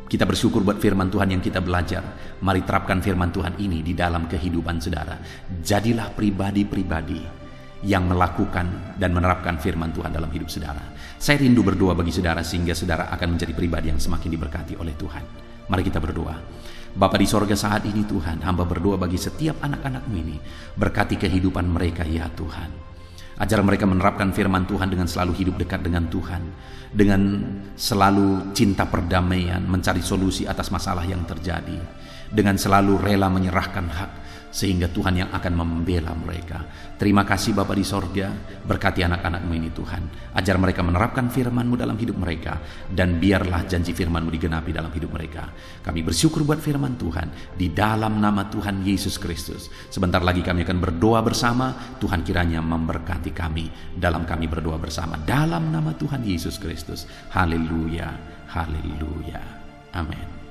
Kita bersyukur buat firman Tuhan yang kita belajar. Mari terapkan firman Tuhan ini di dalam kehidupan saudara. Jadilah pribadi-pribadi yang melakukan dan menerapkan firman Tuhan dalam hidup saudara. Saya rindu berdoa bagi saudara sehingga saudara akan menjadi pribadi yang semakin diberkati oleh Tuhan. Mari kita berdoa. Bapa di sorga, saat ini Tuhan, hamba berdoa bagi setiap anak-anak-Mu ini. Berkati kehidupan mereka ya Tuhan. Ajar mereka menerapkan firman Tuhan dengan selalu hidup dekat dengan Tuhan, dengan selalu cinta perdamaian, mencari solusi atas masalah yang terjadi, dengan selalu rela menyerahkan hak, sehingga Tuhan yang akan membela mereka. Terima kasih Bapa di sorga, berkati anak-anak-Mu ini Tuhan. Ajar mereka menerapkan firman-Mu dalam hidup mereka, dan biarlah janji firman-Mu digenapi dalam hidup mereka. Kami bersyukur buat firman Tuhan, di dalam nama Tuhan Yesus Kristus. Sebentar lagi kami akan berdoa bersama. Tuhan kiranya memberkati kami dalam kami berdoa bersama, dalam nama Tuhan Yesus Kristus. Haleluya, haleluya, amin.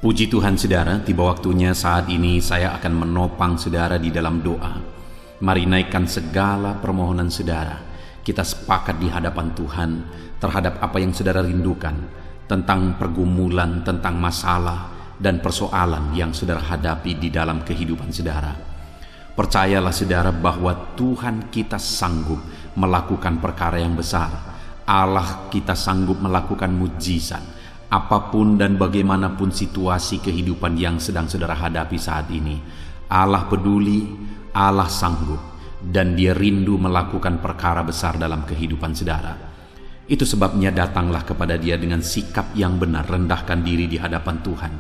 Puji Tuhan, saudara, tiba waktunya saat ini saya akan menopang saudara di dalam doa. Mari naikkan segala permohonan saudara. Kita sepakat di hadapan Tuhan terhadap apa yang saudara rindukan, tentang pergumulan, tentang masalah dan persoalan yang saudara hadapi di dalam kehidupan saudara. Percayalah saudara bahwa Tuhan kita sanggup melakukan perkara yang besar. Allah kita sanggup melakukan mujizat. Apapun dan bagaimanapun situasi kehidupan yang sedang saudara hadapi saat ini, Allah peduli, Allah sanggup, dan Dia rindu melakukan perkara besar dalam kehidupan saudara. Itu sebabnya datanglah kepada Dia dengan sikap yang benar, rendahkan diri di hadapan Tuhan.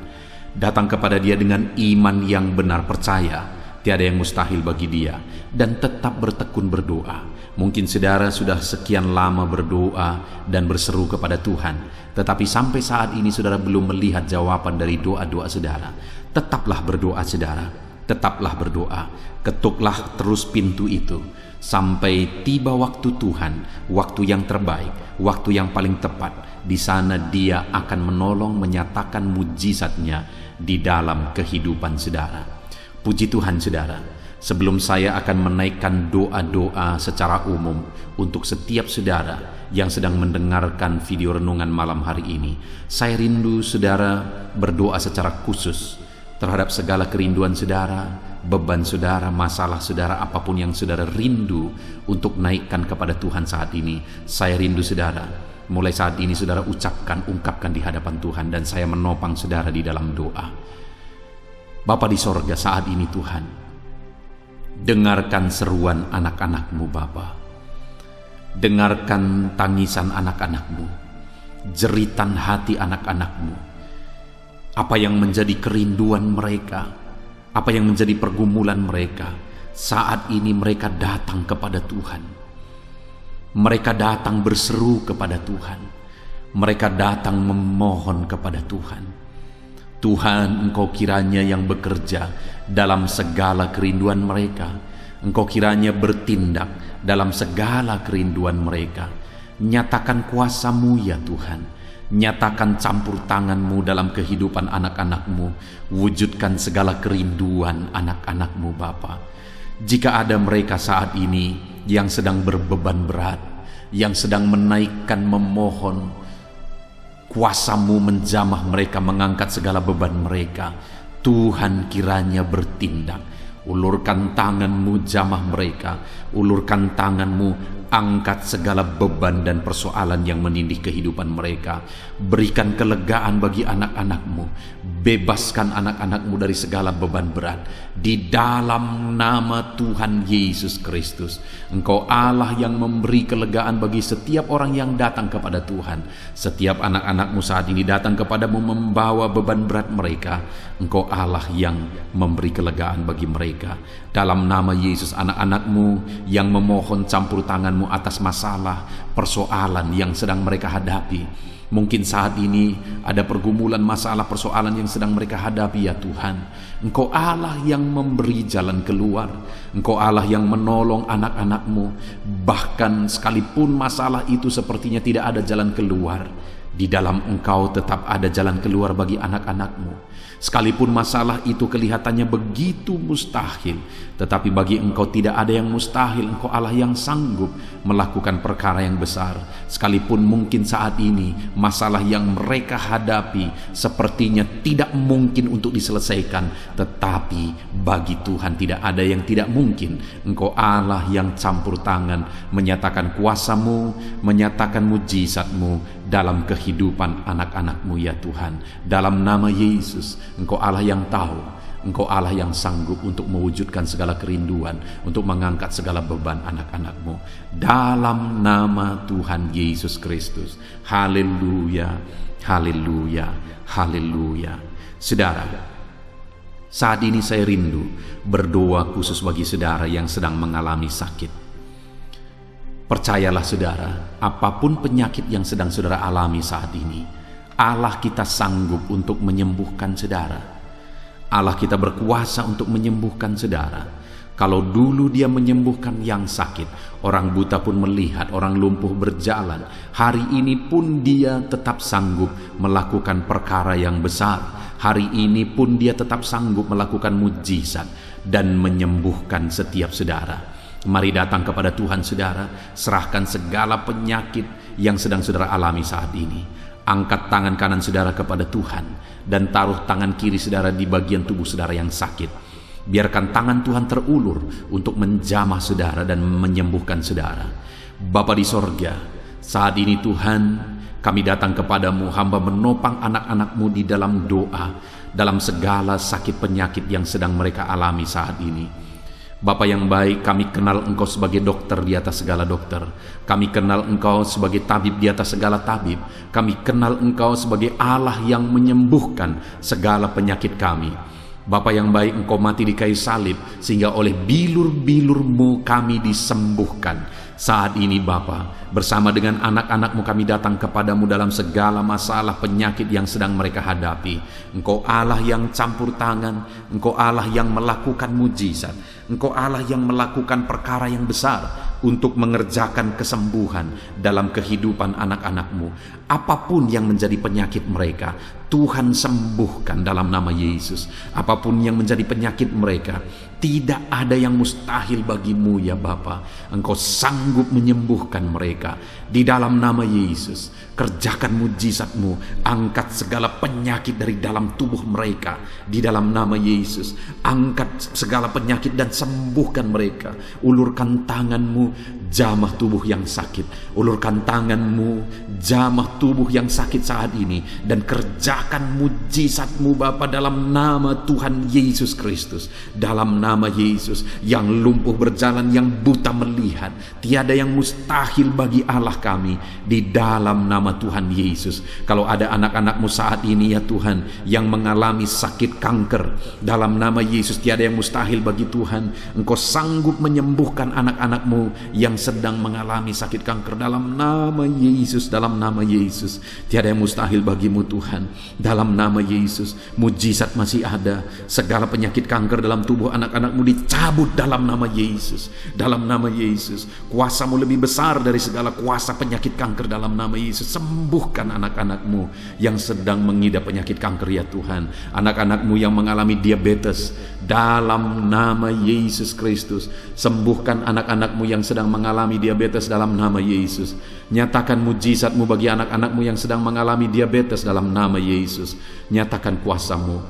Datang kepada Dia dengan iman yang benar, percaya Tiada yang mustahil bagi Dia, dan tetap bertekun berdoa. Mungkin saudara sudah sekian lama berdoa dan berseru kepada Tuhan, tetapi sampai saat ini saudara belum melihat jawaban dari doa-doa saudara. Tetaplah berdoa saudara, tetaplah berdoa. Ketuklah terus pintu itu sampai tiba waktu Tuhan, waktu yang terbaik, waktu yang paling tepat. Di sana Dia akan menolong, menyatakan mujizatnya di dalam kehidupan saudara. Puji Tuhan saudara, sebelum saya akan menaikkan doa-doa secara umum untuk setiap saudara yang sedang mendengarkan video renungan malam hari ini, saya rindu saudara berdoa secara khusus terhadap segala kerinduan saudara, beban saudara, masalah saudara, apapun yang saudara rindu untuk naikkan kepada Tuhan saat ini. Saya rindu saudara, mulai saat ini saudara ungkapkan di hadapan Tuhan, dan saya menopang saudara di dalam doa. Bapa di sorga, saat ini Tuhan, dengarkan seruan anak-anak-Mu Bapa. Dengarkan tangisan anak-anak-Mu, jeritan hati anak-anak-Mu. Apa yang menjadi kerinduan mereka, apa yang menjadi pergumulan mereka, saat ini mereka datang kepada Tuhan. Mereka datang berseru kepada Tuhan. Mereka datang memohon kepada Tuhan. Tuhan, Engkau kiranya yang bekerja dalam segala kerinduan mereka. Engkau kiranya bertindak dalam segala kerinduan mereka. Nyatakan kuasa-Mu ya Tuhan. Nyatakan campur tangan-Mu dalam kehidupan anak-anak-Mu. Wujudkan segala kerinduan anak-anak-Mu Bapa. Jika ada mereka saat ini yang sedang berbeban berat, yang sedang menaikkan, memohon, kuasa-Mu menjamah mereka, mengangkat segala beban mereka. Tuhan kiranya bertindak. Ulurkan tangan-Mu, jamah mereka. Ulurkan tangan-Mu, angkat segala beban dan persoalan yang menindih kehidupan mereka. Berikan kelegaan bagi anak-anak-Mu. Bebaskan anak-anak-Mu dari segala beban berat. Di dalam nama Tuhan Yesus Kristus. Engkau Allah yang memberi kelegaan bagi setiap orang yang datang kepada Tuhan. Setiap anak-anak-Mu saat ini datang kepadamu membawa beban berat mereka. Engkau Allah yang memberi kelegaan bagi mereka. Dalam nama Yesus, anak-anak-Mu yang memohon campur tangan-Mu atas masalah, persoalan yang sedang mereka hadapi. Mungkin saat ini ada pergumulan, masalah, persoalan yang sedang mereka hadapi ya Tuhan. Engkau Allah yang memberi jalan keluar. Engkau Allah yang menolong anak-anak-Mu. Bahkan sekalipun masalah itu sepertinya tidak ada jalan keluar, di dalam Engkau tetap ada jalan keluar bagi anak-anak-Mu. Sekalipun masalah itu kelihatannya begitu mustahil, tetapi bagi Engkau tidak ada yang mustahil. Engkau Allah yang sanggup melakukan perkara yang besar. Sekalipun mungkin saat ini masalah yang mereka hadapi sepertinya tidak mungkin untuk diselesaikan, tetapi bagi Tuhan tidak ada yang tidak mungkin. Engkau Allah yang campur tangan, menyatakan kuasa-Mu, menyatakan mujizat-Mu dalam kehidupan anak-anak-Mu ya Tuhan. Dalam nama Yesus, Engkau Allah yang tahu, Engkau Allah yang sanggup untuk mewujudkan segala kerinduan, untuk mengangkat segala beban anak-anak-Mu. Dalam nama Tuhan Yesus Kristus. Haleluya, haleluya, haleluya. Saudara, saat ini saya rindu berdoa khusus bagi saudara yang sedang mengalami sakit. Percayalah saudara, apapun penyakit yang sedang saudara alami saat ini, Allah kita sanggup untuk menyembuhkan saudara. Allah kita berkuasa untuk menyembuhkan saudara. Kalau dulu Dia menyembuhkan yang sakit, orang buta pun melihat, orang lumpuh berjalan. Hari ini pun Dia tetap sanggup melakukan perkara yang besar. Hari ini pun Dia tetap sanggup melakukan mujizat dan menyembuhkan setiap saudara. Mari datang kepada Tuhan saudara, serahkan segala penyakit yang sedang saudara alami saat ini. Angkat tangan kanan saudara kepada Tuhan dan taruh tangan kiri saudara di bagian tubuh saudara yang sakit. Biarkan tangan Tuhan terulur untuk menjamah saudara dan menyembuhkan saudara. Bapa di sorga, saat ini Tuhan, kami datang kepadamu, hamba menopang anak-anak-Mu di dalam doa, dalam segala sakit penyakit yang sedang mereka alami saat ini. Bapa yang baik, kami kenal Engkau sebagai dokter di atas segala dokter. Kami kenal Engkau sebagai tabib di atas segala tabib. Kami kenal Engkau sebagai Allah yang menyembuhkan segala penyakit kami. Bapa yang baik, Engkau mati di kayu salib sehingga oleh bilur-bilur-Mu kami disembuhkan. Saat ini Bapa, bersama dengan anak-anak-Mu kami datang kepadamu dalam segala masalah penyakit yang sedang mereka hadapi. Engkau Allah yang campur tangan, Engkau Allah yang melakukan mujizat, Engkau Allah yang melakukan perkara yang besar untuk mengerjakan kesembuhan dalam kehidupan anak-anak-Mu. Apapun yang menjadi penyakit mereka, Tuhan sembuhkan dalam nama Yesus. Apapun yang menjadi penyakit mereka, tidak ada yang mustahil bagimu ya Bapa. Engkau sanggup menyembuhkan mereka di dalam nama Yesus. Kerjakan mujizat-Mu, angkat segala penyakit dari dalam tubuh mereka di dalam nama Yesus. Angkat segala penyakit dan sembuhkan mereka. Ulurkan tangan-Mu, jamah tubuh yang sakit. Ulurkan tangan-Mu, jamah tubuh yang sakit saat ini, dan kerjakan mujizat-Mu Bapa dalam nama Tuhan Yesus Kristus. Dalam nama Yesus, yang lumpuh berjalan, yang buta melihat, tiada yang mustahil bagi Allah kami di dalam nama Tuhan Yesus. Kalau ada anak-anak-Mu saat ini ya Tuhan yang mengalami sakit kanker, dalam nama Yesus tiada yang mustahil bagi Tuhan. Engkau sanggup menyembuhkan anak-anak-Mu yang sedang mengalami sakit kanker dalam nama Yesus. Dalam nama Yesus tiada yang mustahil bagimu Tuhan. Dalam nama Yesus, mujizat masih ada. Segala penyakit kanker dalam tubuh anak-anak-Mu dicabut dalam nama Yesus. Dalam nama Yesus, kuasa-Mu lebih besar dari segala kuasa penyakit kanker dalam nama Yesus. Sembuhkan anak-anak-Mu yang sedang mengidap penyakit kanker ya Tuhan. Anak-anak-Mu yang mengalami diabetes, dalam nama Yesus Kristus. Sembuhkan anak-anak-Mu yang sedang mengalami diabetes dalam nama Yesus. Nyatakan mujizat-Mu bagi anak-anak-Mu yang sedang mengalami diabetes dalam nama Yesus. Nyatakan kuasa-Mu,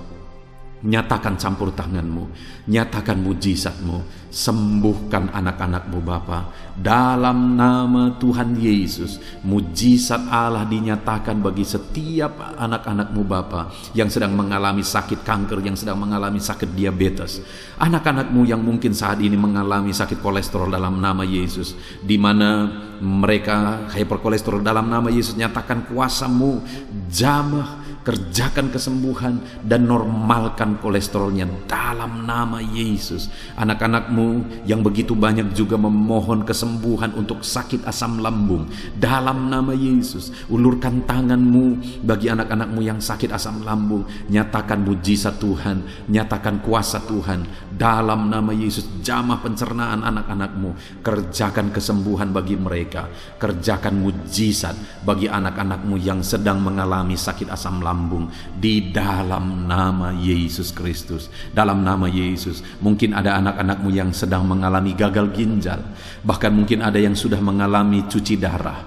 nyatakan campur tangan-Mu, nyatakan mujizat-Mu. Sembuhkan anak-anak-Mu Bapa dalam nama Tuhan Yesus. Mujizat Allah dinyatakan bagi setiap anak-anak-Mu Bapa yang sedang mengalami sakit kanker, yang sedang mengalami sakit diabetes. Anak-anak-Mu yang mungkin saat ini mengalami sakit kolesterol dalam nama Yesus, di mana mereka hyperkolesterol dalam nama Yesus. Nyatakan kuasa-Mu, jamah, kerjakan kesembuhan dan normalkan kolesterolnya dalam nama Yesus. Anak-anak-Mu yang begitu banyak juga memohon kesembuhan untuk sakit asam lambung dalam nama Yesus. Ulurkan tangan-Mu bagi anak-anak-Mu yang sakit asam lambung. Nyatakan mujizat Tuhan, nyatakan kuasa Tuhan dalam nama Yesus. Jamah pencernaan anak-anak-Mu, kerjakan kesembuhan bagi mereka. Kerjakan mujizat bagi anak-anak-Mu yang sedang mengalami sakit asam lambung di dalam nama Yesus Kristus. Dalam nama Yesus, mungkin ada anak-anak-Mu yang sedang mengalami gagal ginjal, bahkan mungkin ada yang sudah mengalami cuci darah.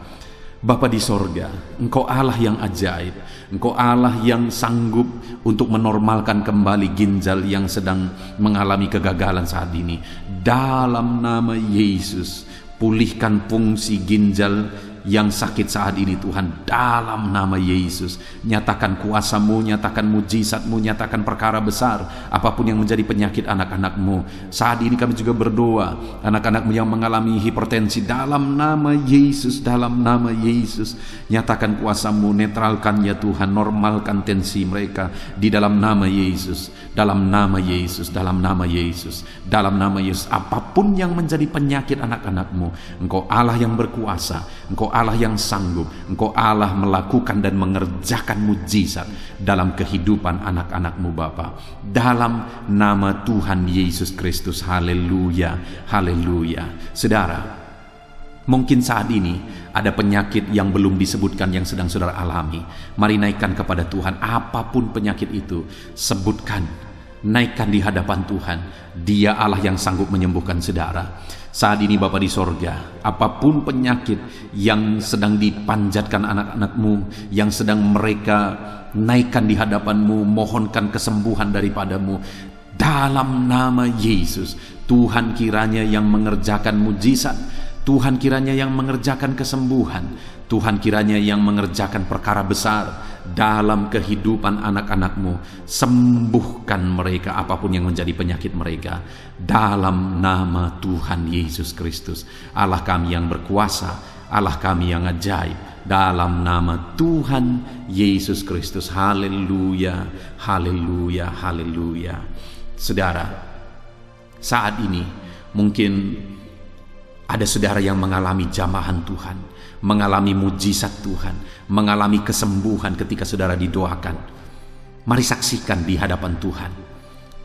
Bapa di sorga, Engkau Allah yang ajaib. Engkau Allah yang sanggup untuk menormalkan kembali ginjal yang sedang mengalami kegagalan saat ini. Dalam nama Yesus, pulihkan fungsi ginjal yang sakit saat ini Tuhan, dalam nama Yesus. Nyatakan kuasa-Mu, nyatakan mujizat-Mu, nyatakan perkara besar apapun yang menjadi penyakit anak-anak-Mu. Saat ini kami juga berdoa, anak-anak-Mu yang mengalami hipertensi, dalam nama Yesus, dalam nama Yesus. Nyatakan kuasa-Mu, netralkan ya Tuhan, normalkan tensi mereka di dalam nama Yesus. Dalam nama Yesus, dalam nama Yesus, dalam nama Yesus. Apapun yang menjadi penyakit anak-anak-Mu, Engkau Allah yang berkuasa, Engkau Allah yang sanggup, Engkau Allah melakukan dan mengerjakan mujizat dalam kehidupan anak-anak-Mu Bapa. Dalam nama Tuhan Yesus Kristus. Haleluya, haleluya. Saudara, mungkin saat ini ada penyakit yang belum disebutkan yang sedang saudara alami. Mari naikkan kepada Tuhan apapun penyakit itu. Sebutkan, naikkan di hadapan Tuhan. Dia Allah yang sanggup menyembuhkan saudara. Saat ini Bapa di sorga, apapun penyakit yang sedang dipanjatkan anak-anak-Mu, yang sedang mereka naikkan di hadapan-Mu, mohonkan kesembuhan daripada-Mu, dalam nama Yesus, Tuhan kiranya yang mengerjakan mujizat, Tuhan kiranya yang mengerjakan kesembuhan, Tuhan kiranya yang mengerjakan perkara besar dalam kehidupan anak-anak-Mu. Sembuhkan mereka apapun yang menjadi penyakit mereka, dalam nama Tuhan Yesus Kristus. Allah kami yang berkuasa, Allah kami yang ajaib, dalam nama Tuhan Yesus Kristus. Haleluya, haleluya, haleluya. Saudara, saat ini mungkin ada saudara yang mengalami jamahan Tuhan, mengalami mujizat Tuhan, mengalami kesembuhan ketika saudara didoakan. Mari saksikan di hadapan Tuhan.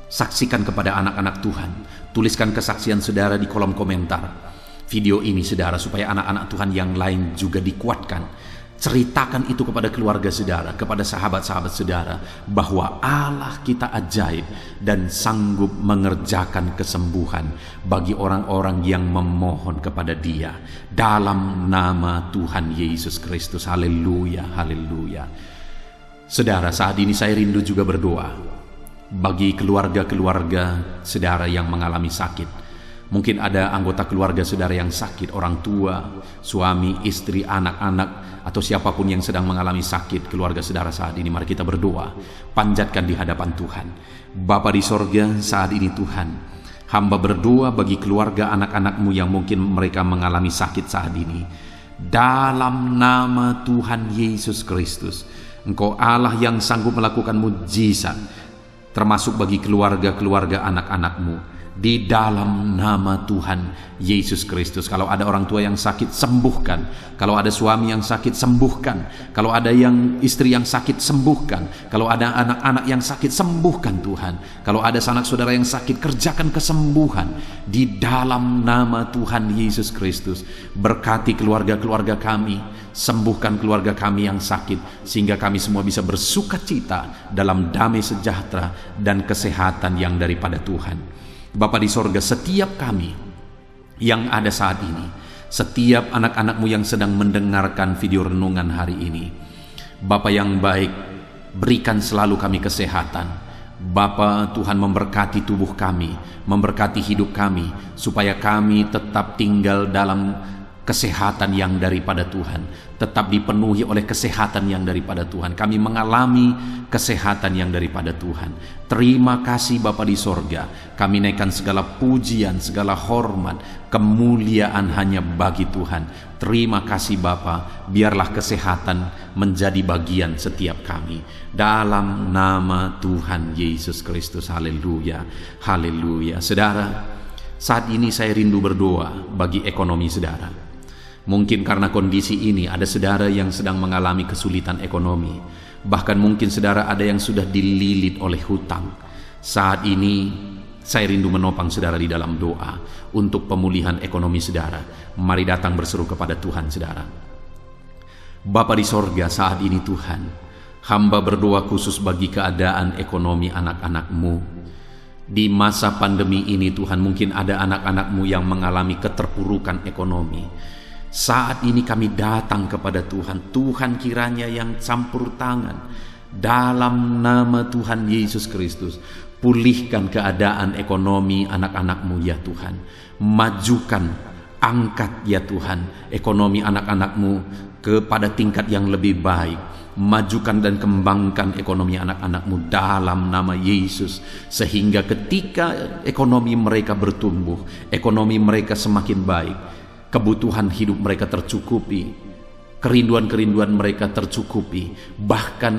Saksikan kepada anak-anak Tuhan. Tuliskan kesaksian saudara di kolom komentar video ini, saudara, supaya anak-anak Tuhan yang lain juga dikuatkan. Ceritakan itu kepada keluarga saudara, kepada sahabat-sahabat saudara, bahwa Allah kita ajaib dan sanggup mengerjakan kesembuhan bagi orang-orang yang memohon kepada Dia. Dalam nama Tuhan Yesus Kristus. Haleluya, haleluya. Saudara, saat ini saya rindu juga berdoa bagi keluarga-keluarga saudara yang mengalami sakit. Mungkin ada anggota keluarga saudara yang sakit, orang tua, suami, istri, anak-anak, atau siapapun yang sedang mengalami sakit keluarga saudara saat ini. Mari kita berdoa, panjatkan di hadapan Tuhan. Bapa di sorga, saat ini Tuhan, hamba berdoa bagi keluarga anak-anak-Mu yang mungkin mereka mengalami sakit saat ini. Dalam nama Tuhan Yesus Kristus, Engkau Allah yang sanggup melakukan mujizat, termasuk bagi keluarga-keluarga anak-anak-Mu. Di dalam nama Tuhan Yesus Kristus. Kalau ada orang tua yang sakit, sembuhkan. Kalau ada suami yang sakit, sembuhkan. Kalau ada yang istri yang sakit, sembuhkan. Kalau ada anak-anak yang sakit, sembuhkan Tuhan. Kalau ada sanak saudara yang sakit, kerjakan kesembuhan. Di dalam nama Tuhan Yesus Kristus. Berkati keluarga-keluarga kami, sembuhkan keluarga kami yang sakit, sehingga kami semua bisa bersuka cita dalam damai sejahtera dan kesehatan yang daripada Tuhan. Bapa di sorga, setiap kami yang ada saat ini, setiap anak-anak-Mu yang sedang mendengarkan video renungan hari ini, Bapa yang baik, berikan selalu kami kesehatan. Bapa, Tuhan memberkati tubuh kami, memberkati hidup kami, supaya kami tetap tinggal dalam kesehatan yang daripada Tuhan, tetap dipenuhi oleh kesehatan yang daripada Tuhan. Kami mengalami kesehatan yang daripada Tuhan. Terima kasih Bapa di sorga. Kami naikkan segala pujian, segala hormat, kemuliaan hanya bagi Tuhan. Terima kasih Bapa. Biarlah kesehatan menjadi bagian setiap kami. Dalam nama Tuhan Yesus Kristus. Haleluya, haleluya. Saudara, saat ini saya rindu berdoa bagi ekonomi saudara. Mungkin karena kondisi ini ada saudara yang sedang mengalami kesulitan ekonomi. Bahkan mungkin saudara ada yang sudah dililit oleh hutang. Saat ini saya rindu menopang saudara di dalam doa untuk pemulihan ekonomi saudara. Mari datang berseru kepada Tuhan saudara. Bapa di sorga, saat ini Tuhan, hamba berdoa khusus bagi keadaan ekonomi anak-anak-Mu. Di masa pandemi ini Tuhan, mungkin ada anak-anak-Mu yang mengalami keterpurukan ekonomi. Saat ini kami datang kepada Tuhan. Tuhan kiranya yang campur tangan. Dalam nama Tuhan Yesus Kristus, pulihkan keadaan ekonomi anak-anak-Mu ya Tuhan. Majukan, angkat ya Tuhan ekonomi anak-anak-Mu kepada tingkat yang lebih baik. Majukan dan kembangkan ekonomi anak-anak-Mu dalam nama Yesus, sehingga ketika ekonomi mereka bertumbuh, ekonomi mereka semakin baik, kebutuhan hidup mereka tercukupi, kerinduan-kerinduan mereka tercukupi. Bahkan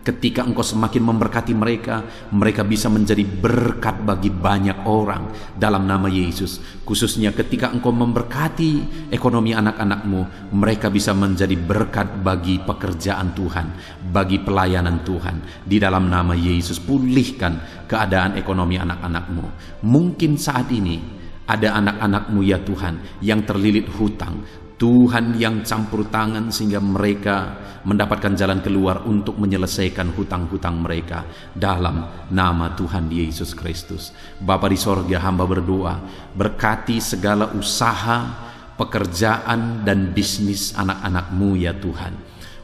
ketika Engkau semakin memberkati mereka, mereka bisa menjadi berkat bagi banyak orang dalam nama Yesus. Khususnya ketika Engkau memberkati ekonomi anak-anak-Mu, mereka bisa menjadi berkat bagi pekerjaan Tuhan, bagi pelayanan Tuhan. Di dalam nama Yesus, pulihkan keadaan ekonomi anak-anak-Mu. Mungkin saat ini ada anak-anak-Mu ya Tuhan yang terlilit hutang. Tuhan yang campur tangan sehingga mereka mendapatkan jalan keluar untuk menyelesaikan hutang-hutang mereka dalam nama Tuhan Yesus Kristus. Bapa di sorga, hamba berdoa, berkati segala usaha, pekerjaan dan bisnis anak-anak-Mu ya Tuhan,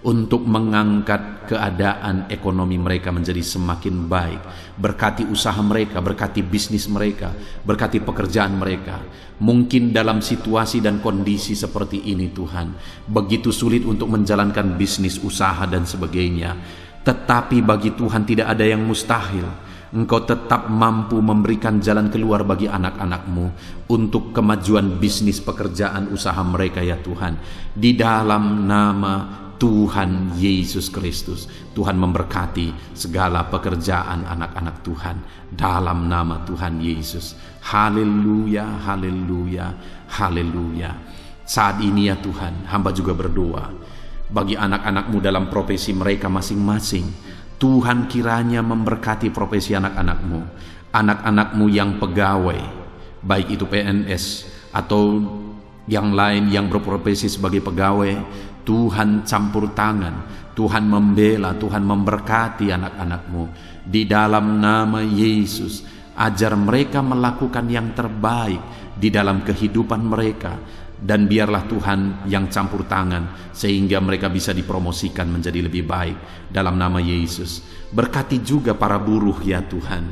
untuk mengangkat keadaan ekonomi mereka menjadi semakin baik. Berkati usaha mereka, berkati bisnis mereka, berkati pekerjaan mereka. Mungkin dalam situasi dan kondisi seperti ini Tuhan, begitu sulit untuk menjalankan bisnis, usaha dan sebagainya. Tetapi bagi Tuhan tidak ada yang mustahil. Engkau tetap mampu memberikan jalan keluar bagi anak-anak-Mu untuk kemajuan bisnis, pekerjaan, usaha mereka ya Tuhan. Di dalam nama Tuhan Yesus Kristus, Tuhan memberkati segala pekerjaan anak-anak Tuhan dalam nama Tuhan Yesus. Haleluya, haleluya, haleluya. Saat ini ya Tuhan, hamba juga berdoa bagi anak-anak-Mu dalam profesi mereka masing-masing. Tuhan kiranya memberkati profesi anak-anak-Mu, anak-anak-Mu yang pegawai, baik itu PNS atau yang lain yang berprofesi sebagai pegawai. Tuhan campur tangan, Tuhan membela, Tuhan memberkati anak-anak-Mu di dalam nama Yesus. Ajar mereka melakukan yang terbaik di dalam kehidupan mereka, dan biarlah Tuhan yang campur tangan sehingga mereka bisa dipromosikan menjadi lebih baik dalam nama Yesus. Berkati juga para buruh ya Tuhan,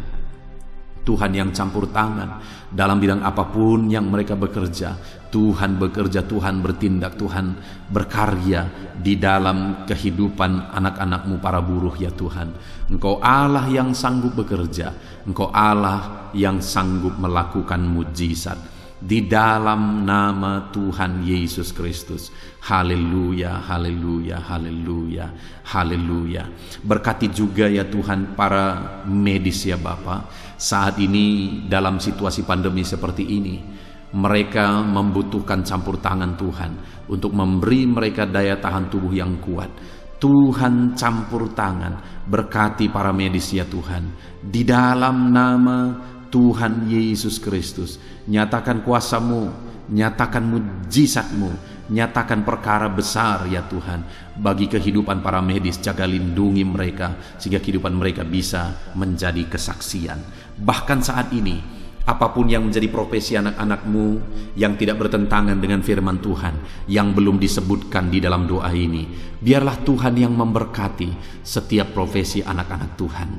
Tuhan yang campur tangan dalam bidang apapun yang mereka bekerja. Tuhan bekerja, Tuhan bertindak, Tuhan berkarya di dalam kehidupan anak-anak-Mu para buruh ya Tuhan. Engkau Allah yang sanggup bekerja, Engkau Allah yang sanggup melakukan mujizat di dalam nama Tuhan Yesus Kristus. Haleluya, haleluya, haleluya, haleluya. Berkati juga ya Tuhan para medis ya Bapa. Saat ini dalam situasi pandemi seperti ini, mereka membutuhkan campur tangan Tuhan untuk memberi mereka daya tahan tubuh yang kuat. Tuhan campur tangan, berkati para medis ya Tuhan, di dalam nama Tuhan Yesus Kristus. Nyatakan kuasa-Mu, nyatakan mujizat-Mu, nyatakan perkara besar ya Tuhan bagi kehidupan para medis. Jaga lindungi mereka sehingga kehidupan mereka bisa menjadi kesaksian. Bahkan saat ini, apapun yang menjadi profesi anak-anak-Mu yang tidak bertentangan dengan firman Tuhan yang belum disebutkan di dalam doa ini, biarlah Tuhan yang memberkati setiap profesi anak-anak Tuhan.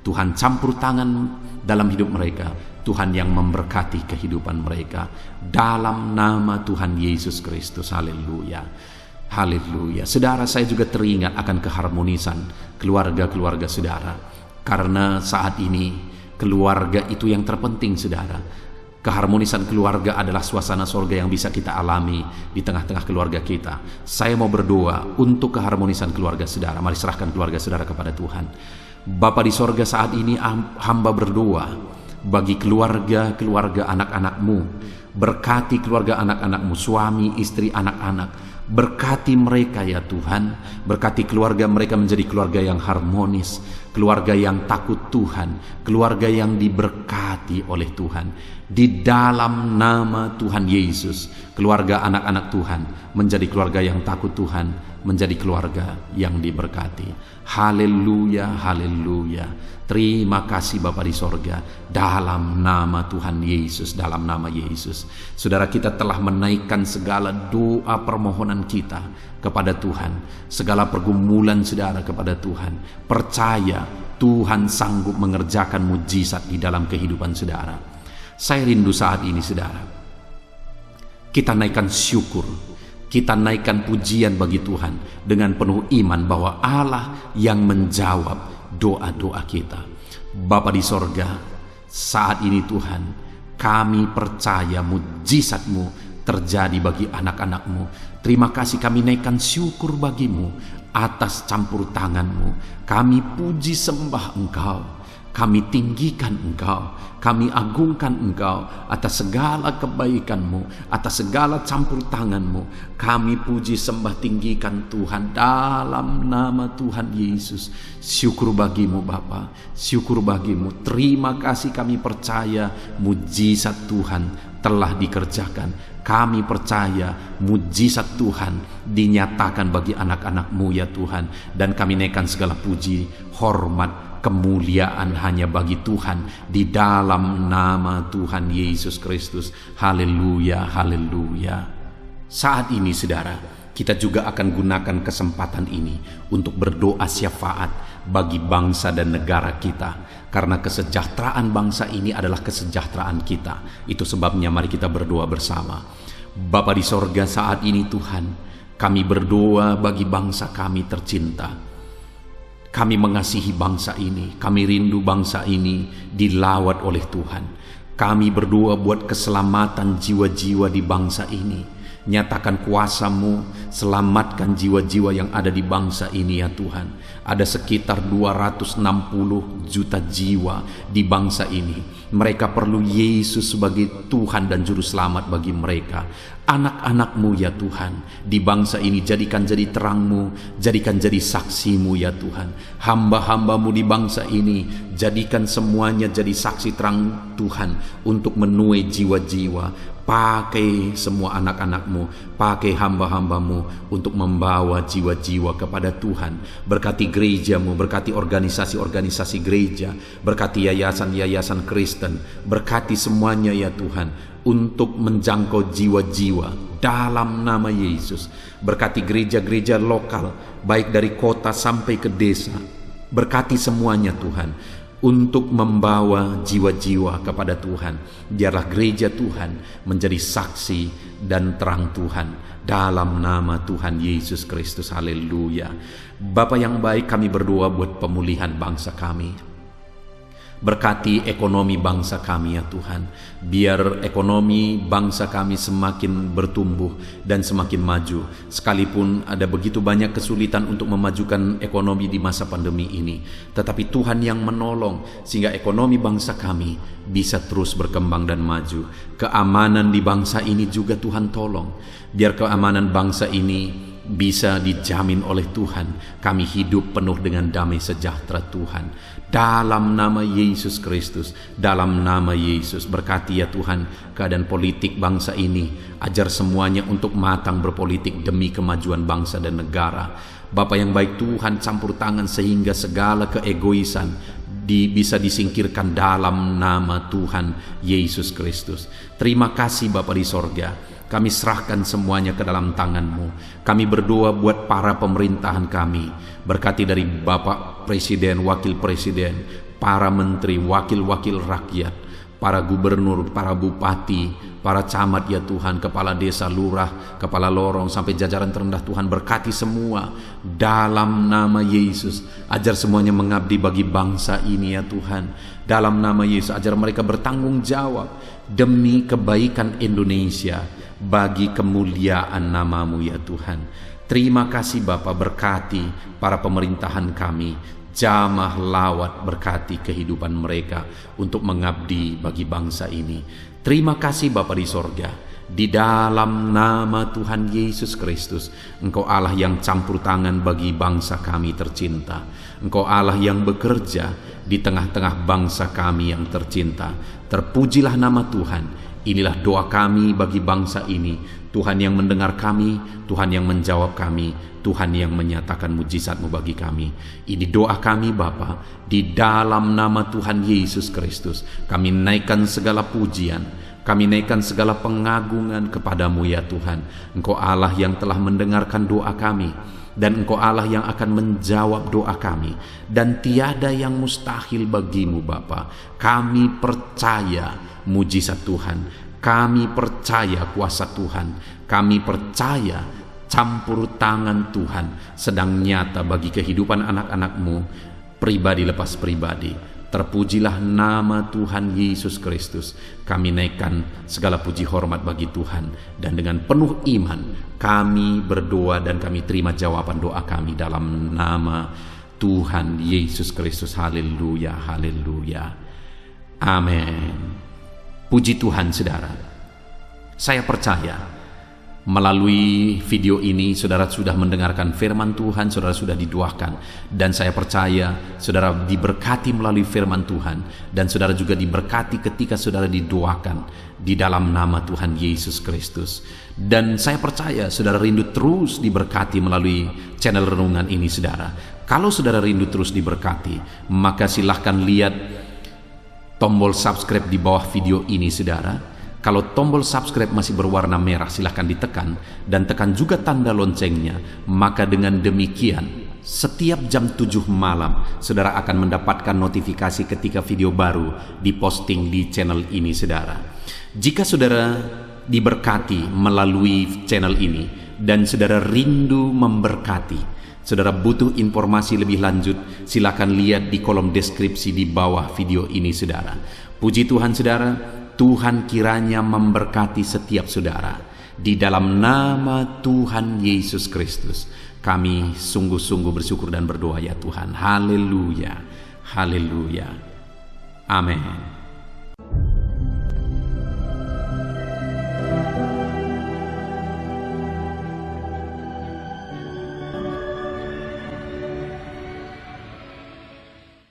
Tuhan campur tangan dalam hidup mereka, Tuhan yang memberkati kehidupan mereka dalam nama Tuhan Yesus Kristus. Haleluya, haleluya. Saudara, saya juga teringat akan keharmonisan keluarga-keluarga saudara, karena saat ini keluarga itu yang terpenting saudara. Keharmonisan keluarga adalah suasana sorga yang bisa kita alami di tengah-tengah keluarga kita. Saya mau berdoa untuk keharmonisan keluarga saudara. Mari serahkan keluarga saudara kepada Tuhan. Bapa di sorga, saat ini hamba berdoa bagi keluarga-keluarga anak-anak-Mu. Berkati keluarga anak-anak-Mu, suami, istri, anak-anak. Berkati mereka ya Tuhan. Berkati keluarga mereka menjadi keluarga yang harmonis, keluarga yang takut Tuhan, keluarga yang diberkati oleh Tuhan. Di dalam nama Tuhan Yesus, keluarga anak-anak Tuhan menjadi keluarga yang takut Tuhan, menjadi keluarga yang diberkati. Haleluya, haleluya. Terima kasih Bapa di sorga, dalam nama Tuhan Yesus, dalam nama Yesus. Saudara, kita telah menaikkan segala doa permohonan kita kepada Tuhan, segala pergumulan saudara kepada Tuhan. Percaya Tuhan sanggup mengerjakan mujizat di dalam kehidupan saudara. Saya rindu saat ini saudara, kita naikkan syukur, kita naikkan pujian bagi Tuhan dengan penuh iman bahwa Allah yang menjawab doa-doa kita. Bapa di sorga, saat ini Tuhan, kami percaya mujizat-Mu terjadi bagi anak-anak-Mu. Terima kasih, kami naikkan syukur bagi-Mu atas campur tangan-Mu. Kami puji sembah Engkau, kami tinggikan Engkau, kami agungkan Engkau atas segala kebaikan-Mu, atas segala campur tangan-Mu. Kami puji sembah tinggikan Tuhan dalam nama Tuhan Yesus. Syukur bagi-Mu Bapa, syukur bagi-Mu. Terima kasih, kami percaya mujizat Tuhan telah dikerjakan. Kami percaya mujizat Tuhan dinyatakan bagi anak-anak-Mu ya Tuhan. Dan kami naikkan segala puji, hormat, kemuliaan hanya bagi Tuhan di dalam nama Tuhan Yesus Kristus. Haleluya, haleluya. Saat ini saudara, kita juga akan gunakan kesempatan ini untuk berdoa syafaat bagi bangsa dan negara kita, karena kesejahteraan bangsa ini adalah kesejahteraan kita. Itu sebabnya mari kita berdoa bersama. Bapa di sorga, saat ini Tuhan, kami berdoa bagi bangsa kami tercinta. Kami mengasihi bangsa ini, kami rindu bangsa ini dilawat oleh Tuhan. Kami berdoa buat keselamatan jiwa-jiwa di bangsa ini. Nyatakan kuasa-Mu, selamatkan jiwa-jiwa yang ada di bangsa ini ya Tuhan. Ada sekitar 260 juta jiwa di bangsa ini. Mereka perlu Yesus sebagai Tuhan dan Juru Selamat bagi mereka. Anak-anak-Mu ya Tuhan, di bangsa ini jadikan jadi terang-Mu, jadikan jadi saksi-Mu ya Tuhan. Hamba-hamba-Mu di bangsa ini, jadikan semuanya jadi saksi terang Tuhan untuk menuai jiwa-jiwa. Pakai semua anak-anak-Mu, pakai hamba-hamba-Mu untuk membawa jiwa-jiwa kepada Tuhan. Berkati gereja-Mu, berkati organisasi-organisasi gereja, berkati yayasan-yayasan Kristen, berkati semuanya ya Tuhan untuk menjangkau jiwa-jiwa dalam nama Yesus. Berkati gereja-gereja lokal, baik dari kota sampai ke desa. Berkati semuanya Tuhan untuk membawa jiwa-jiwa kepada Tuhan. Biarlah gereja Tuhan menjadi saksi dan terang Tuhan dalam nama Tuhan Yesus Kristus. Haleluya. Bapa yang baik, kami berdoa buat pemulihan bangsa kami. Berkati ekonomi bangsa kami ya Tuhan. Biar ekonomi bangsa kami semakin bertumbuh dan semakin maju. Sekalipun ada begitu banyak kesulitan untuk memajukan ekonomi di masa pandemi ini, tetapi Tuhan yang menolong sehingga ekonomi bangsa kami bisa terus berkembang dan maju. Keamanan di bangsa ini juga Tuhan tolong. Biar keamanan bangsa ini bisa dijamin oleh Tuhan. Kami hidup penuh dengan damai sejahtera Tuhan. Dalam nama Yesus Kristus, dalam nama Yesus, berkati ya Tuhan keadaan politik bangsa ini. Ajar semuanya untuk matang berpolitik demi kemajuan bangsa dan negara. Bapa yang baik Tuhan, campur tangan sehingga segala keegoisan bisa disingkirkan dalam nama Tuhan Yesus Kristus. Terima kasih Bapa di sorga. Kami serahkan semuanya ke dalam tangan-Mu. Kami berdoa buat para pemerintahan kami. Berkati dari Bapak Presiden, Wakil Presiden, para menteri, wakil-wakil rakyat, para gubernur, para bupati, para camat ya Tuhan, kepala desa, lurah, kepala lorong, sampai jajaran terendah Tuhan. Berkati semua dalam nama Yesus. Ajar semuanya mengabdi bagi bangsa ini ya Tuhan. Dalam nama Yesus, ajar mereka bertanggung jawab demi kebaikan Indonesia, bagi kemuliaan nama-Mu ya Tuhan. Terima kasih Bapa, berkati para pemerintahan kami, jamah lawat, berkati kehidupan mereka untuk mengabdi bagi bangsa ini. Terima kasih Bapa di sorga. Di dalam nama Tuhan Yesus Kristus, Engkau Allah yang campur tangan bagi bangsa kami tercinta. Engkau Allah yang bekerja di tengah-tengah bangsa kami yang tercinta. Terpujilah nama Tuhan. Inilah doa kami bagi bangsa ini. Tuhan yang mendengar kami, Tuhan yang menjawab kami, Tuhan yang menyatakan mujizat-Mu bagi kami. Ini doa kami Bapa, di dalam nama Tuhan Yesus Kristus. Kami naikkan segala pujian, kami naikkan segala pengagungan kepada-Mu ya Tuhan. Engkau Allah yang telah mendengarkan doa kami, dan Engkau Allah yang akan menjawab doa kami, dan tiada yang mustahil bagi-Mu Bapa. Kami percaya mujizat Tuhan, kami percaya kuasa Tuhan, kami percaya campur tangan Tuhan sedang nyata bagi kehidupan anak-anak-Mu, pribadi lepas pribadi. Terpujilah nama Tuhan Yesus Kristus. Kami naikkan segala puji hormat bagi Tuhan, dan dengan penuh iman kami berdoa dan kami terima jawaban doa kami dalam nama Tuhan Yesus Kristus. Haleluya, haleluya, amin. Puji Tuhan saudara. Saya percaya melalui video ini saudara sudah mendengarkan firman Tuhan, saudara sudah didoakan, dan saya percaya saudara diberkati melalui firman Tuhan, dan saudara juga diberkati ketika saudara didoakan di dalam nama Tuhan Yesus Kristus. Dan saya percaya saudara rindu terus diberkati melalui channel renungan ini saudara. Kalau saudara rindu terus diberkati, maka silahkan lihat tombol subscribe di bawah video ini saudara. Kalau tombol subscribe masih berwarna merah, silahkan ditekan, dan tekan juga tanda loncengnya. Maka dengan demikian setiap jam 7 malam saudara akan mendapatkan notifikasi ketika video baru diposting di channel ini saudara. Jika saudara diberkati melalui channel ini dan saudara rindu memberkati, Saudara butuh informasi lebih lanjut, silakan lihat di kolom deskripsi di bawah video ini, saudara. Puji Tuhan, saudara. Tuhan kiranya memberkati setiap saudara. Di dalam nama Tuhan Yesus Kristus, kami sungguh-sungguh bersyukur dan berdoa ya Tuhan. Haleluya. Haleluya. Amin.